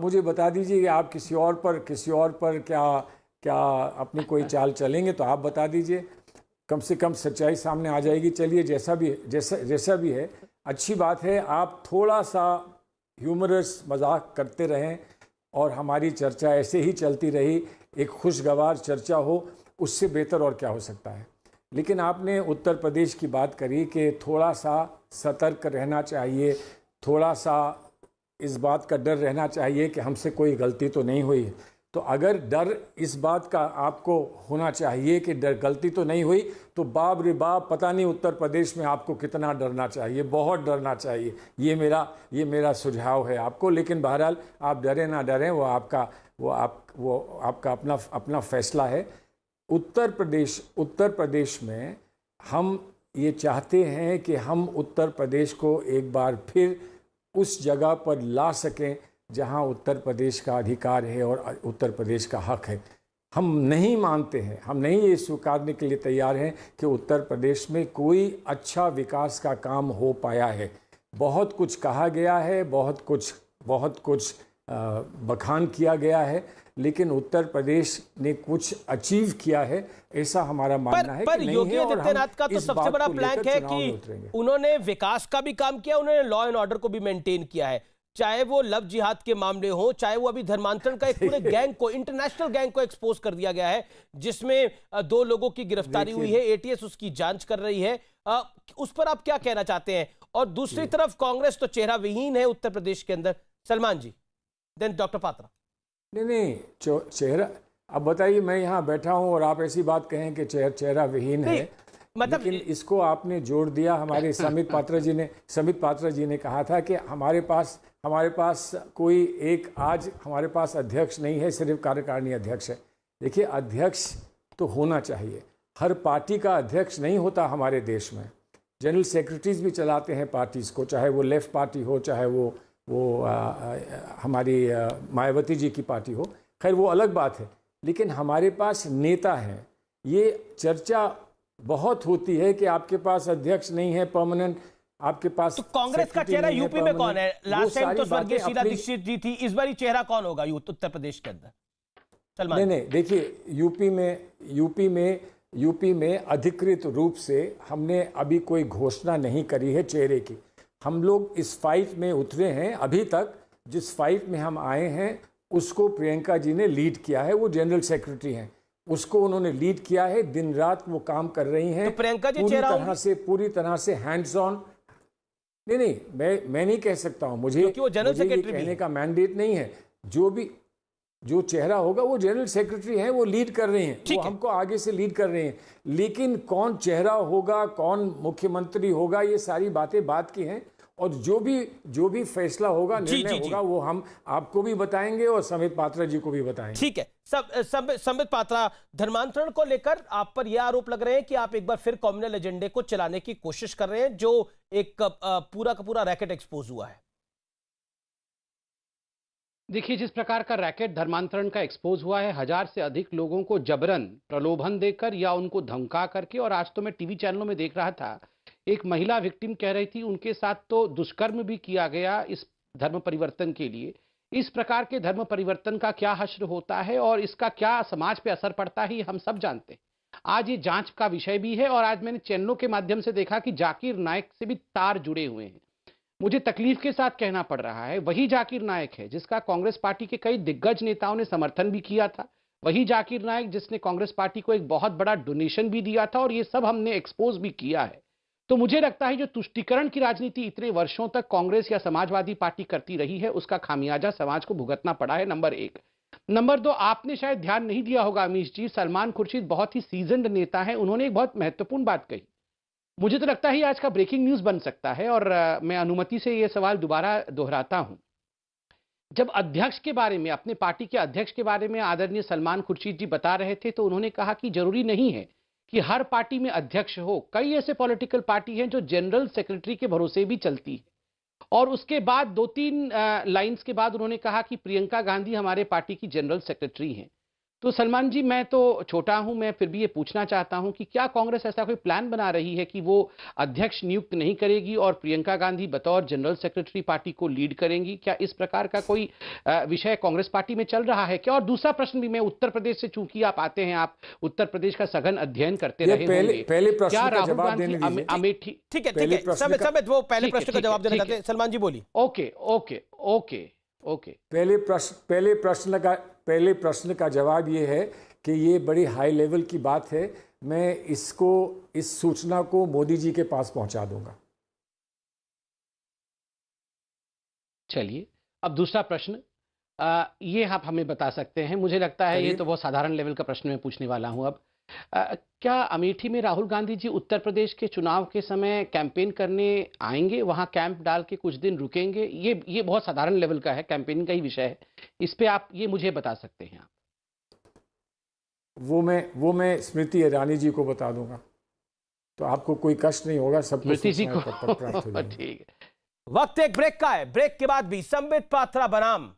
मुझे बता दीजिए कि आप किसी और पर क्या अपनी कोई चाल चलेंगे तो आप बता दीजिए, कम से कम सच्चाई सामने आ जाएगी। चलिए, जैसा भी है, अच्छी बात है। आप थोड़ा सा ह्यूमरस मजाक करते रहें और हमारी चर्चा ऐसे ही चलती रही, एक खुशगवार चर्चा हो, उससे बेहतर और क्या हो सकता है। लेकिन आपने उत्तर प्रदेश की बात करी कि थोड़ा सा सतर्क रहना चाहिए, थोड़ा सा इस बात का डर रहना चाहिए कि हमसे कोई गलती तो नहीं हुई। तो अगर डर इस बात का आपको होना चाहिए कि गलती तो नहीं हुई, तो बाप रे बाप, पता नहीं उत्तर प्रदेश में आपको कितना डरना चाहिए, बहुत डरना चाहिए। ये मेरा सुझाव है आपको। लेकिन बहरहाल आप डरें ना डरें, वो आपका अपना फैसला है। उत्तर प्रदेश में हम ये चाहते हैं कि हम उत्तर प्रदेश को एक बार फिर उस जगह पर ला सकें जहां उत्तर प्रदेश का अधिकार है और उत्तर प्रदेश का हक है। हम नहीं मानते हैं, हम नहीं ये स्वीकारने के लिए तैयार हैं कि उत्तर प्रदेश में कोई अच्छा विकास का काम हो पाया है। बहुत कुछ कहा गया है, बहुत कुछ बखान किया गया है, लेकिन उत्तर प्रदेश ने कुछ अचीव किया है, ऐसा हमारा मानना है। पर योगी आदित्यनाथ का तो सबसे बड़ा प्लैंक है कि उन्होंने विकास का भी काम किया, उन्होंने लॉ एंड ऑर्डर को भी मेंटेन किया है। चाहे वो लव जिहाद के मामले हो, चाहे वो अभी धर्मांतरण का एक पूरे गैंग को, इंटरनेशनल गैंग को एक्सपोज कर दिया गया है, जिसमें 2 लोगों की गिरफ्तारी हुई है, एटीएस उसकी जांच कर रही है। उस पर आप क्या कहना चाहते हैं? और दूसरी तरफ कांग्रेस तो चेहरा विहीन है उत्तर प्रदेश के अंदर। सलमान जी, देन डॉक्टर पात्रा। नहीं, चेहरा, अब बताइए, मैं यहाँ बैठा हूँ और आप ऐसी बात कहें कि चेहरा विहीन है, मतलब लेकिन इसको आपने जोड़ दिया। हमारे समित पात्रा जी ने कहा था कि हमारे पास कोई एक, आज हमारे पास अध्यक्ष नहीं है, सिर्फ कार्यकारिणी अध्यक्ष है। देखिए, अध्यक्ष तो होना चाहिए, हर पार्टी का अध्यक्ष नहीं होता हमारे देश में। जनरल सेक्रेटरीज भी चलाते हैं पार्टीज को, चाहे वो लेफ्ट पार्टी हो, चाहे वो हमारी मायावती जी की पार्टी हो, खैर वो अलग बात है। लेकिन हमारे पास नेता हैं। ये चर्चा बहुत होती है कि आपके पास अध्यक्ष नहीं है परमानेंट, आपके पास। तो कांग्रेस का चेहरा यूपी में कौन है? लास्ट टाइम तो स्वर्गीय शीला दीक्षित जी थी, इस बार चेहरा कौन होगा उत्तर प्रदेश के अंदर? सलमान। नहीं, देखिए, यूपी में अधिकृत रूप से हमने अभी कोई घोषणा नहीं करी है चेहरे की। हम लोग इस फाइट में उतरे हैं। अभी तक जिस फाइट में हम आए हैं उसको प्रियंका जी ने लीड किया है, वो जनरल सेक्रेटरी हैं, उसको उन्होंने लीड किया है। दिन रात वो काम कर रही हैं, तो प्रियंका जी पूरी तरह से हैंड्स ऑन। नहीं, मैं नहीं कह सकता हूं, मुझे वो जनरल सेक्रेटरी कहने का मैंडेट नहीं है। जो भी जो चेहरा होगा वो जनरल सेक्रेटरी हैं, वो लीड कर रहे हैं, ठीक वो है। हमको आगे से लीड कर रहे हैं। लेकिन कौन चेहरा होगा, कौन मुख्यमंत्री होगा, ये सारी बातें बात की हैं। और जो भी फैसला होगा, जी, निर्णय जी, जी। होगा, वो हम आपको भी बताएंगे और संबित पात्रा जी को भी बताएंगे। ठीक है। संबित पात्रा, धर्मांतरण को लेकर आप पर यह आरोप लग रहे हैं कि आप एक बार फिर कम्युनल एजेंडे को चलाने की कोशिश कर रहे हैं, जो एक पूरा का पूरा रैकेट एक्सपोज हुआ है। देखिए, जिस प्रकार का रैकेट धर्मांतरण का एक्सपोज हुआ है, 1000 से अधिक लोगों को जबरन प्रलोभन देकर या उनको धमका करके, और आज तो मैं टीवी चैनलों में देख रहा था, एक महिला विक्टिम कह रही थी उनके साथ तो दुष्कर्म भी किया गया इस धर्म परिवर्तन के लिए। इस प्रकार के धर्म परिवर्तन का क्या हश्र होता है और इसका क्या समाज पे असर पड़ता है, ये हम सब जानते हैं। आज ये जांच का विषय भी है, और आज मैंने चैनलों के माध्यम से देखा कि जाकिर नाइक से भी तार जुड़े हुए हैं। मुझे तकलीफ के साथ कहना पड़ रहा है, वही जाकिर नाइक है जिसका कांग्रेस पार्टी के कई दिग्गज नेताओं ने समर्थन भी किया था, वही जाकिर नाइक जिसने कांग्रेस पार्टी को एक बहुत बड़ा डोनेशन भी दिया था, और ये सब हमने एक्सपोज भी किया है। तो मुझे लगता है जो तुष्टीकरण की राजनीति इतने वर्षों तक कांग्रेस या समाजवादी पार्टी करती रही है, उसका खामियाजा समाज को भुगतना पड़ा है, नंबर 1। नंबर 2, आपने शायद ध्यान नहीं दिया होगा अमीश जी, सलमान खुर्शीद बहुत ही सीजन्ड नेता है, उन्होंने एक बहुत महत्वपूर्ण बात कही। मुझे तो लगता है आज का ब्रेकिंग न्यूज बन सकता है, और मैं अनुमति से यह सवाल दोबारा दोहराता हूं। जब अध्यक्ष के बारे में, अपने पार्टी के अध्यक्ष के बारे में आदरणीय सलमान खुर्शीद जी बता रहे थे, तो उन्होंने कहा कि जरूरी नहीं है कि हर पार्टी में अध्यक्ष हो। कई ऐसे पॉलिटिकल पार्टी हैं जो जनरल सेक्रेटरी के भरोसे भी चलती है। और उसके बाद 2-3 लाइंस के बाद उन्होंने कहा कि प्रियंका गांधी हमारे पार्टी की जनरल सेक्रेटरी हैं। तो सलमान जी, मैं तो छोटा हूं, मैं फिर भी ये पूछना चाहता हूं कि क्या कांग्रेस ऐसा कोई प्लान बना रही है कि वो अध्यक्ष नियुक्त नहीं करेगी और प्रियंका गांधी बतौर जनरल सेक्रेटरी पार्टी को लीड करेंगी? क्या इस प्रकार का कोई विषय कांग्रेस पार्टी में चल रहा है क्या? और दूसरा प्रश्न भी, मैं उत्तर प्रदेश से, चूंकि आप आते हैं, आप उत्तर प्रदेश का सघन अध्ययन करते रहे होंगे, पहले प्रश्न क्या का राहुल जवाब देने गांधी दीजिए। अमेठी? ठीक है। समित वो पहले प्रश्न का जवाब देना चाहते हैं। सलमान जी बोलिए। ओके। पहले प्रश्न का जवाब ये है कि ये बड़ी हाई लेवल की बात है। मैं इस सूचना को मोदी जी के पास पहुंचा दूंगा। चलिए, अब दूसरा प्रश्न, ये आप हमें बता सकते हैं, मुझे लगता है ये तो बहुत साधारण लेवल का प्रश्न मैं पूछने वाला हूं अब। क्या अमेठी में राहुल गांधी जी उत्तर प्रदेश के चुनाव के समय कैंपेन करने आएंगे, वहां कैंप डाल के कुछ दिन रुकेंगे? ये बहुत साधारण लेवल का है, कैंपेनिंग का ही विषय है, इस पे आप ये मुझे बता सकते हैं आप? वो मैं स्मृति ईरानी जी को बता दूंगा, तो आपको कोई कष्ट नहीं होगा। सब स्मृति जी को प्राप्त हो जाएगी। ठीक है। वक्त एक ब्रेक का है, ब्रेक के बाद भी संबित पात्रा बनाम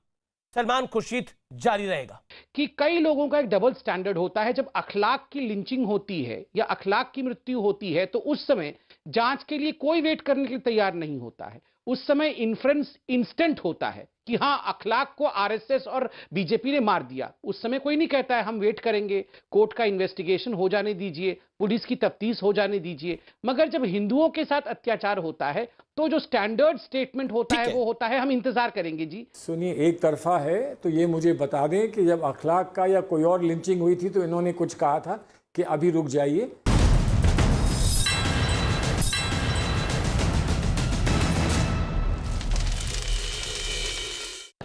सलमान खुर्शीद जारी रहेगा। कि कई लोगों का एक डबल स्टैंडर्ड होता है। जब अखलाक की लिंचिंग होती है या अखलाक की मृत्यु होती है, तो उस समय जांच के लिए कोई वेट करने के लिए तैयार नहीं होता है। उस समय इन्फ्रेंस इंस्टेंट होता है कि हां, अखलाक को आरएसएस और बीजेपी ने मार दिया। उस समय कोई नहीं कहता है हम वेट करेंगे, कोर्ट का इन्वेस्टिगेशन हो जाने दीजिए, पुलिस की तफ्तीश हो जाने दीजिए। मगर जब हिंदुओं के साथ अत्याचार होता है, तो जो स्टैंडर्ड स्टेटमेंट होता है वो होता है हम इंतजार करेंगे। जी सुनिए, एक तरफा है तो ये मुझे बता दें कि जब अखलाक का या कोई और लिंचिंग हुई थी तो इन्होंने कुछ कहा था कि अभी रुक जाइए।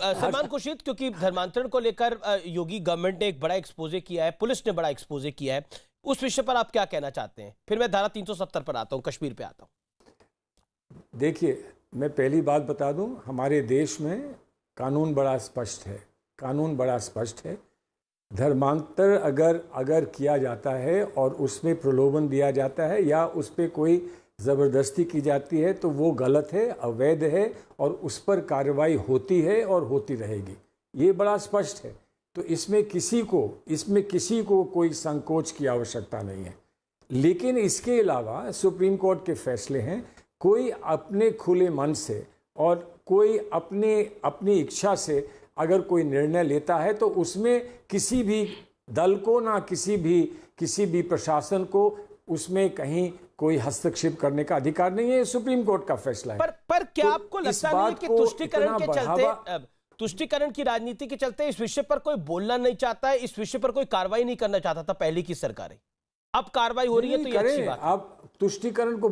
सलमान खुर्शीद, क्योंकि धर्मांतरण को लेकर योगी गवर्नमेंट ने एक बड़ा एक्सपोजे किया है, पुलिस ने बड़ा एक्सपोजे किया है, उस विषय पर आप क्या कहना चाहते हैं? फिर मैं धारा 370 पर आता हूं, कश्मीर पे आता हूं। देखिए, मैं पहली बात बता दूं, हमारे देश में कानून बड़ा स्पष्ट है। कानून बड़ा स्पष्ट है। धर्मांतर अगर किया जाता है और उसमें प्रलोभन दिया जाता है या उस पर कोई ज़बरदस्ती की जाती है तो वो गलत है, अवैध है, और उस पर कार्रवाई होती है और होती रहेगी। ये बड़ा स्पष्ट है। तो इसमें किसी को कोई संकोच की आवश्यकता नहीं है। लेकिन इसके अलावा सुप्रीम कोर्ट के फैसले हैं। कोई अपने खुले मन से और कोई अपनी इच्छा से अगर कोई निर्णय लेता है तो उसमें किसी भी दल को ना किसी भी प्रशासन को उसमें कहीं कोई हस्तक्षेप करने का अधिकार नहीं है। सुप्रीम कोर्ट का फैसला है। पर क्या तो आपको इस लगता नहीं है बात कि को तुष्टीकरण के इतना चलते, तुष्टीकरण की राजनीति के चलते इस विषय पर कोई बोलना नहीं चाहता है, इस विषय पर कोई कार्रवाई नहीं करना चाहता था पहले की सरकारें? अब कार्रवाई हो रही है तो ये अच्छी बात है। आप तुष्टीकरण को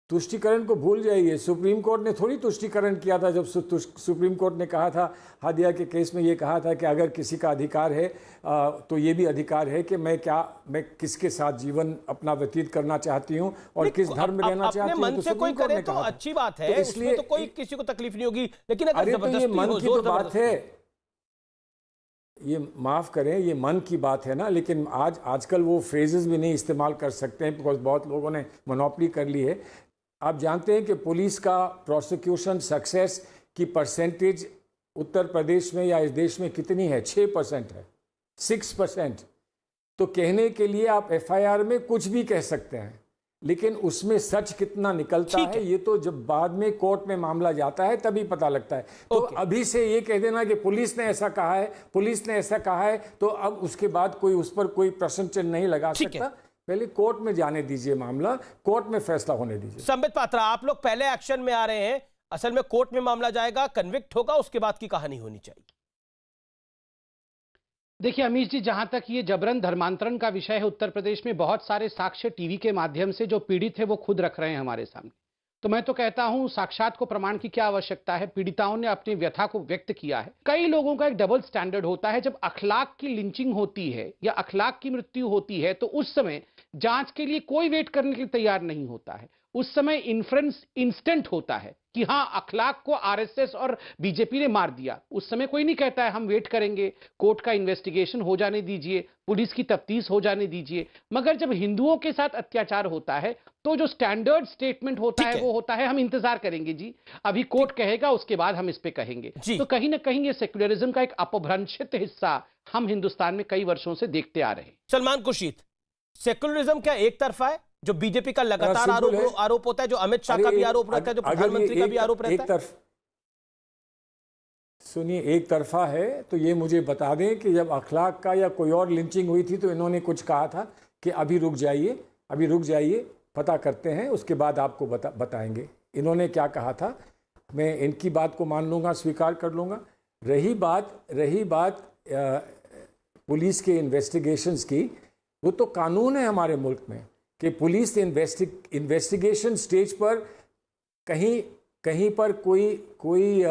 तुष्टिकरण को भूल जाइए। सुप्रीम कोर्ट ने थोड़ी तुष्टिकरण किया था जब सुप्रीम कोर्ट ने कहा था, हादिया के केस में ये कहा था कि अगर किसी का अधिकार है तो ये भी अधिकार है कि मैं किसके साथ जीवन अपना व्यतीत करना चाहती हूँ और किस धर्म में रहना चाहती हूँ। मन से कोई करे तो अच्छी बात है, इसलिए तो कोई किसी को तकलीफ नहीं होगी। लेकिन अगर ये मन की तो बात है, ये माफ करें, ये मन की बात है ना। लेकिन आजकल वो फ्रेजेस भी नहीं इस्तेमाल कर सकते हैं बिकॉज बहुत लोगों ने मोनोपोली कर ली है। आप जानते हैं कि पुलिस का प्रोसिक्यूशन सक्सेस की परसेंटेज उत्तर प्रदेश में या इस देश में कितनी है? 6% है, 6%। तो कहने के लिए आप एफआईआर में कुछ भी कह सकते हैं, लेकिन उसमें सच कितना निकलता है ये तो जब बाद में कोर्ट में मामला जाता है तभी पता लगता है। तो अभी से ये कह देना कि पुलिस ने ऐसा कहा है, पुलिस ने ऐसा कहा है, तो अब उसके बाद कोई उस पर कोई प्रश्न चिन्ह नहीं लगा सकता। पहले कोर्ट में जाने दीजिए, मामला कोर्ट में फैसला होने दीजिए। संबित पात्रा, आप लोग पहले एक्शन में आ रहे हैं, असल में कोर्ट में मामला जाएगा, कन्विक्ट होगा, उसके बाद की कहानी होनी चाहिए। देखिए अमीश जी, जहां तक ये जबरन धर्मांतरण का विषय है, उत्तर प्रदेश में बहुत सारे साक्ष्य टीवी के माध्यम से जो पीड़ित है वो खुद रख रहे हैं हमारे सामने। तो मैं तो कहता हूं साक्षात को प्रमाण की क्या आवश्यकता है, पीड़िताओं ने अपनी व्यथा को व्यक्त किया है। कई लोगों का एक डबल स्टैंडर्ड होता है। जब अखलाक की लिंचिंग होती है या अखलाक की मृत्यु होती है तो उस समय जांच के लिए कोई वेट करने के लिए तैयार नहीं होता है। उस समय इन्फ्रेंस इंस्टेंट होता है कि हां अखलाक को आरएसएस और बीजेपी ने मार दिया। उस समय कोई नहीं कहता है हम वेट करेंगे, कोर्ट का इन्वेस्टिगेशन हो जाने दीजिए, पुलिस की तफ्तीश हो जाने दीजिए। मगर जब हिंदुओं के साथ अत्याचार होता है तो जो स्टैंडर्ड स्टेटमेंट होता है वो होता है हम इंतजार करेंगे जी, अभी कोर्ट कहेगा उसके बाद हम इस पे कहेंगे। तो कहीं ना कहीं ये सेक्युलरिज्म का एक अपभ्रंशित हिस्सा हम हिंदुस्तान में कई वर्षों से देखते आ रहे हैं। सलमान खुर्शीद, सेक्युलरिज्म क्या एक तरफा है जो बीजेपी का लगातार आरोप होता है, जो अमित शाह का भी आरोप रहता है, जो प्रधानमंत्री का भी आरोप रहता है? सुनिए, एक तरफा है तो ये मुझे बता दें कि जब अखलाक का या कोई और लिंचिंग हुई थी तो इन्होंने कुछ कहा था कि अभी रुक जाइए, पता करते हैं, उसके बाद आपको बताएंगे। इन्होंने क्या कहा था, मैं इनकी बात को मान लूँगा, स्वीकार कर लूँगा। रही बात पुलिस के इन्वेस्टिगेशंस की, वो तो कानून है हमारे मुल्क में कि पुलिस इन्वेस्टिगेशन स्टेज पर कहीं पर कोई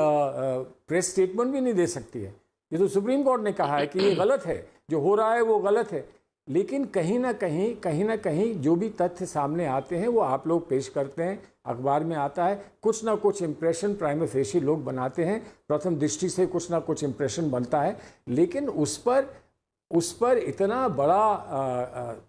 प्रेस स्टेटमेंट भी नहीं दे सकती है। ये तो सुप्रीम कोर्ट ने कहा है कि ये गलत है, जो हो रहा है वो गलत है। लेकिन कहीं ना कहीं जो भी तथ्य सामने आते हैं वो आप लोग पेश करते हैं, अखबार में आता है, कुछ ना कुछ इम्प्रेशन प्राइमा फेशी लोग बनाते हैं, प्रथम दृष्टि से कुछ ना कुछ इम्प्रेशन बनता है। लेकिन उस पर इतना बड़ा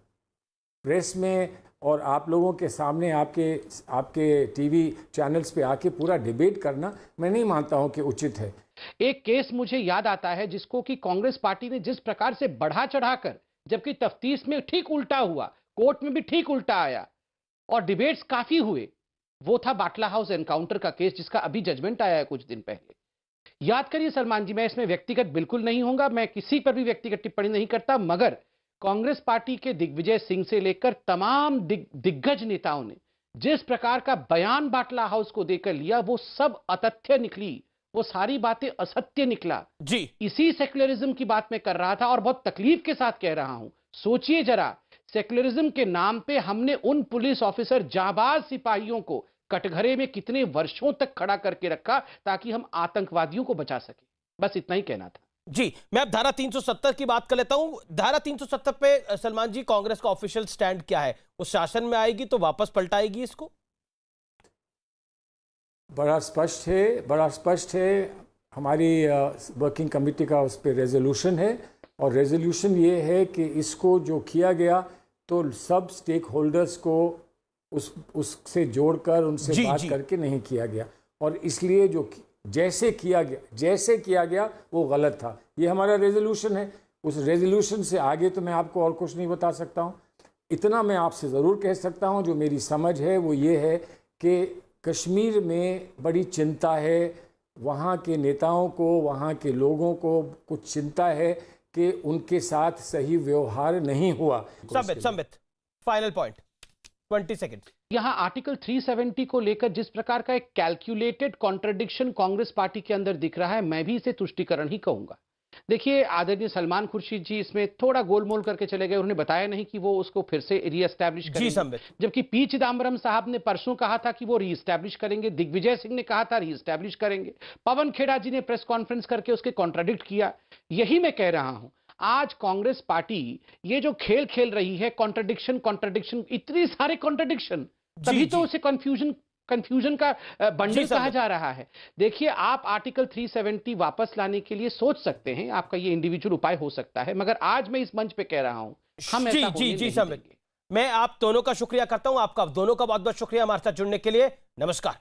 प्रेस में और आप लोगों के सामने आपके टीवी चैनल्स पे आके पूरा डिबेट करना मैं नहीं मानता हूं कि उचित है। एक केस मुझे याद आता है जिसको कि कांग्रेस पार्टी ने जिस प्रकार से बढ़ा चढ़ाकर, जबकि तफ्तीश में ठीक उल्टा हुआ, कोर्ट में भी ठीक उल्टा आया और डिबेट्स काफी हुए, वो था बाटला हाउस एनकाउंटर का केस जिसका अभी जजमेंट आया है कुछ दिन पहले। याद करिए सलमान जी, मैं इसमें व्यक्तिगत बिल्कुल नहीं होऊंगा, मैं किसी पर भी व्यक्तिगत टिप्पणी नहीं करता, मगर कांग्रेस पार्टी के दिग्विजय सिंह से लेकर तमाम दिग्गज नेताओं ने जिस प्रकार का बयान बाटला हाउस को देकर लिया वो सब अतथ्य निकली, वो सारी बातें असत्य निकला जी। इसी सेक्युलरिज्म की बात मैं कर रहा था और बहुत तकलीफ के साथ कह रहा हूं। सोचिए जरा, सेक्युलरिज्म के नाम पे हमने उन पुलिस ऑफिसर जाबाज सिपाहियों को कटघरे में कितने वर्षों तक खड़ा करके रखा ताकि हम आतंकवादियों को बचा सके। बस इतना ही कहना था जी। मैं अब धारा 370 की बात कर लेता हूं। धारा 370 पे सलमान जी, कांग्रेस का ऑफिशियल स्टैंड क्या है? वो शासन में आएगी तो वापस पलटाएगी इसको? बड़ा स्पष्ट है। हमारी वर्किंग कमेटी का उस पर रेजोल्यूशन है और रेजोल्यूशन ये है कि इसको जो किया गया तो सब स्टेक होल्डर्स को उससे जोड़कर उनसे बात करके नहीं किया गया और इसलिए जैसे किया गया वो गलत था। ये हमारा रेजोल्यूशन है। उस रेजोल्यूशन से आगे तो मैं आपको और कुछ नहीं बता सकता हूँ। इतना मैं आपसे ज़रूर कह सकता हूँ, जो मेरी समझ है वो ये है कि कश्मीर में बड़ी चिंता है, वहाँ के नेताओं को, वहाँ के लोगों को कुछ चिंता है कि उनके साथ सही व्यवहार नहीं हुआ। Sambit final point 20 second. यहां आर्टिकल 370 को लेकर जिस प्रकार का एक कैलकुलेटेड कॉन्ट्रडिक्शन कांग्रेस पार्टी के अंदर दिख रहा है, मैं भी इसे तुष्टिकरण ही कहूंगा। देखिए, आदरणीय सलमान खुर्शीद जी इसमें थोड़ा गोलमोल करके चले गए। उन्होंने बताया नहीं कि वो उसको फिर से रीएस्टैब्लिश जी करेंगे, संबित। जबकि पी चिदम्बरम साहब ने परसों कहा था कि वो रीएस्टैब्लिश करेंगे। दिग्विजय सिंह ने कहा था रीएस्टैब्लिश करेंगे। पवन खेड़ा जी ने प्रेस कॉन्फ्रेंस करके उसके कॉन्ट्राडिक्ट किया। यही मैं कह रहा हूं, आज कांग्रेस पार्टी ये जो खेल खेल रही है, कॉन्ट्रडिक्शन, इतने सारे कॉन्ट्रडिक्शन, तभी तो उसे कंफ्यूजन का बंडल कहा जा रहा है। देखिए, आप आर्टिकल 370 वापस लाने के लिए सोच सकते हैं, आपका ये इंडिविजुअल उपाय हो सकता है, मगर आज मैं इस मंच पे कह रहा हूं, हम ऐसा होने नहीं देंगे। मैं आप दोनों का शुक्रिया करता हूं, आपका दोनों का बहुत बहुत शुक्रिया हमारे साथ जुड़ने के लिए। नमस्कार।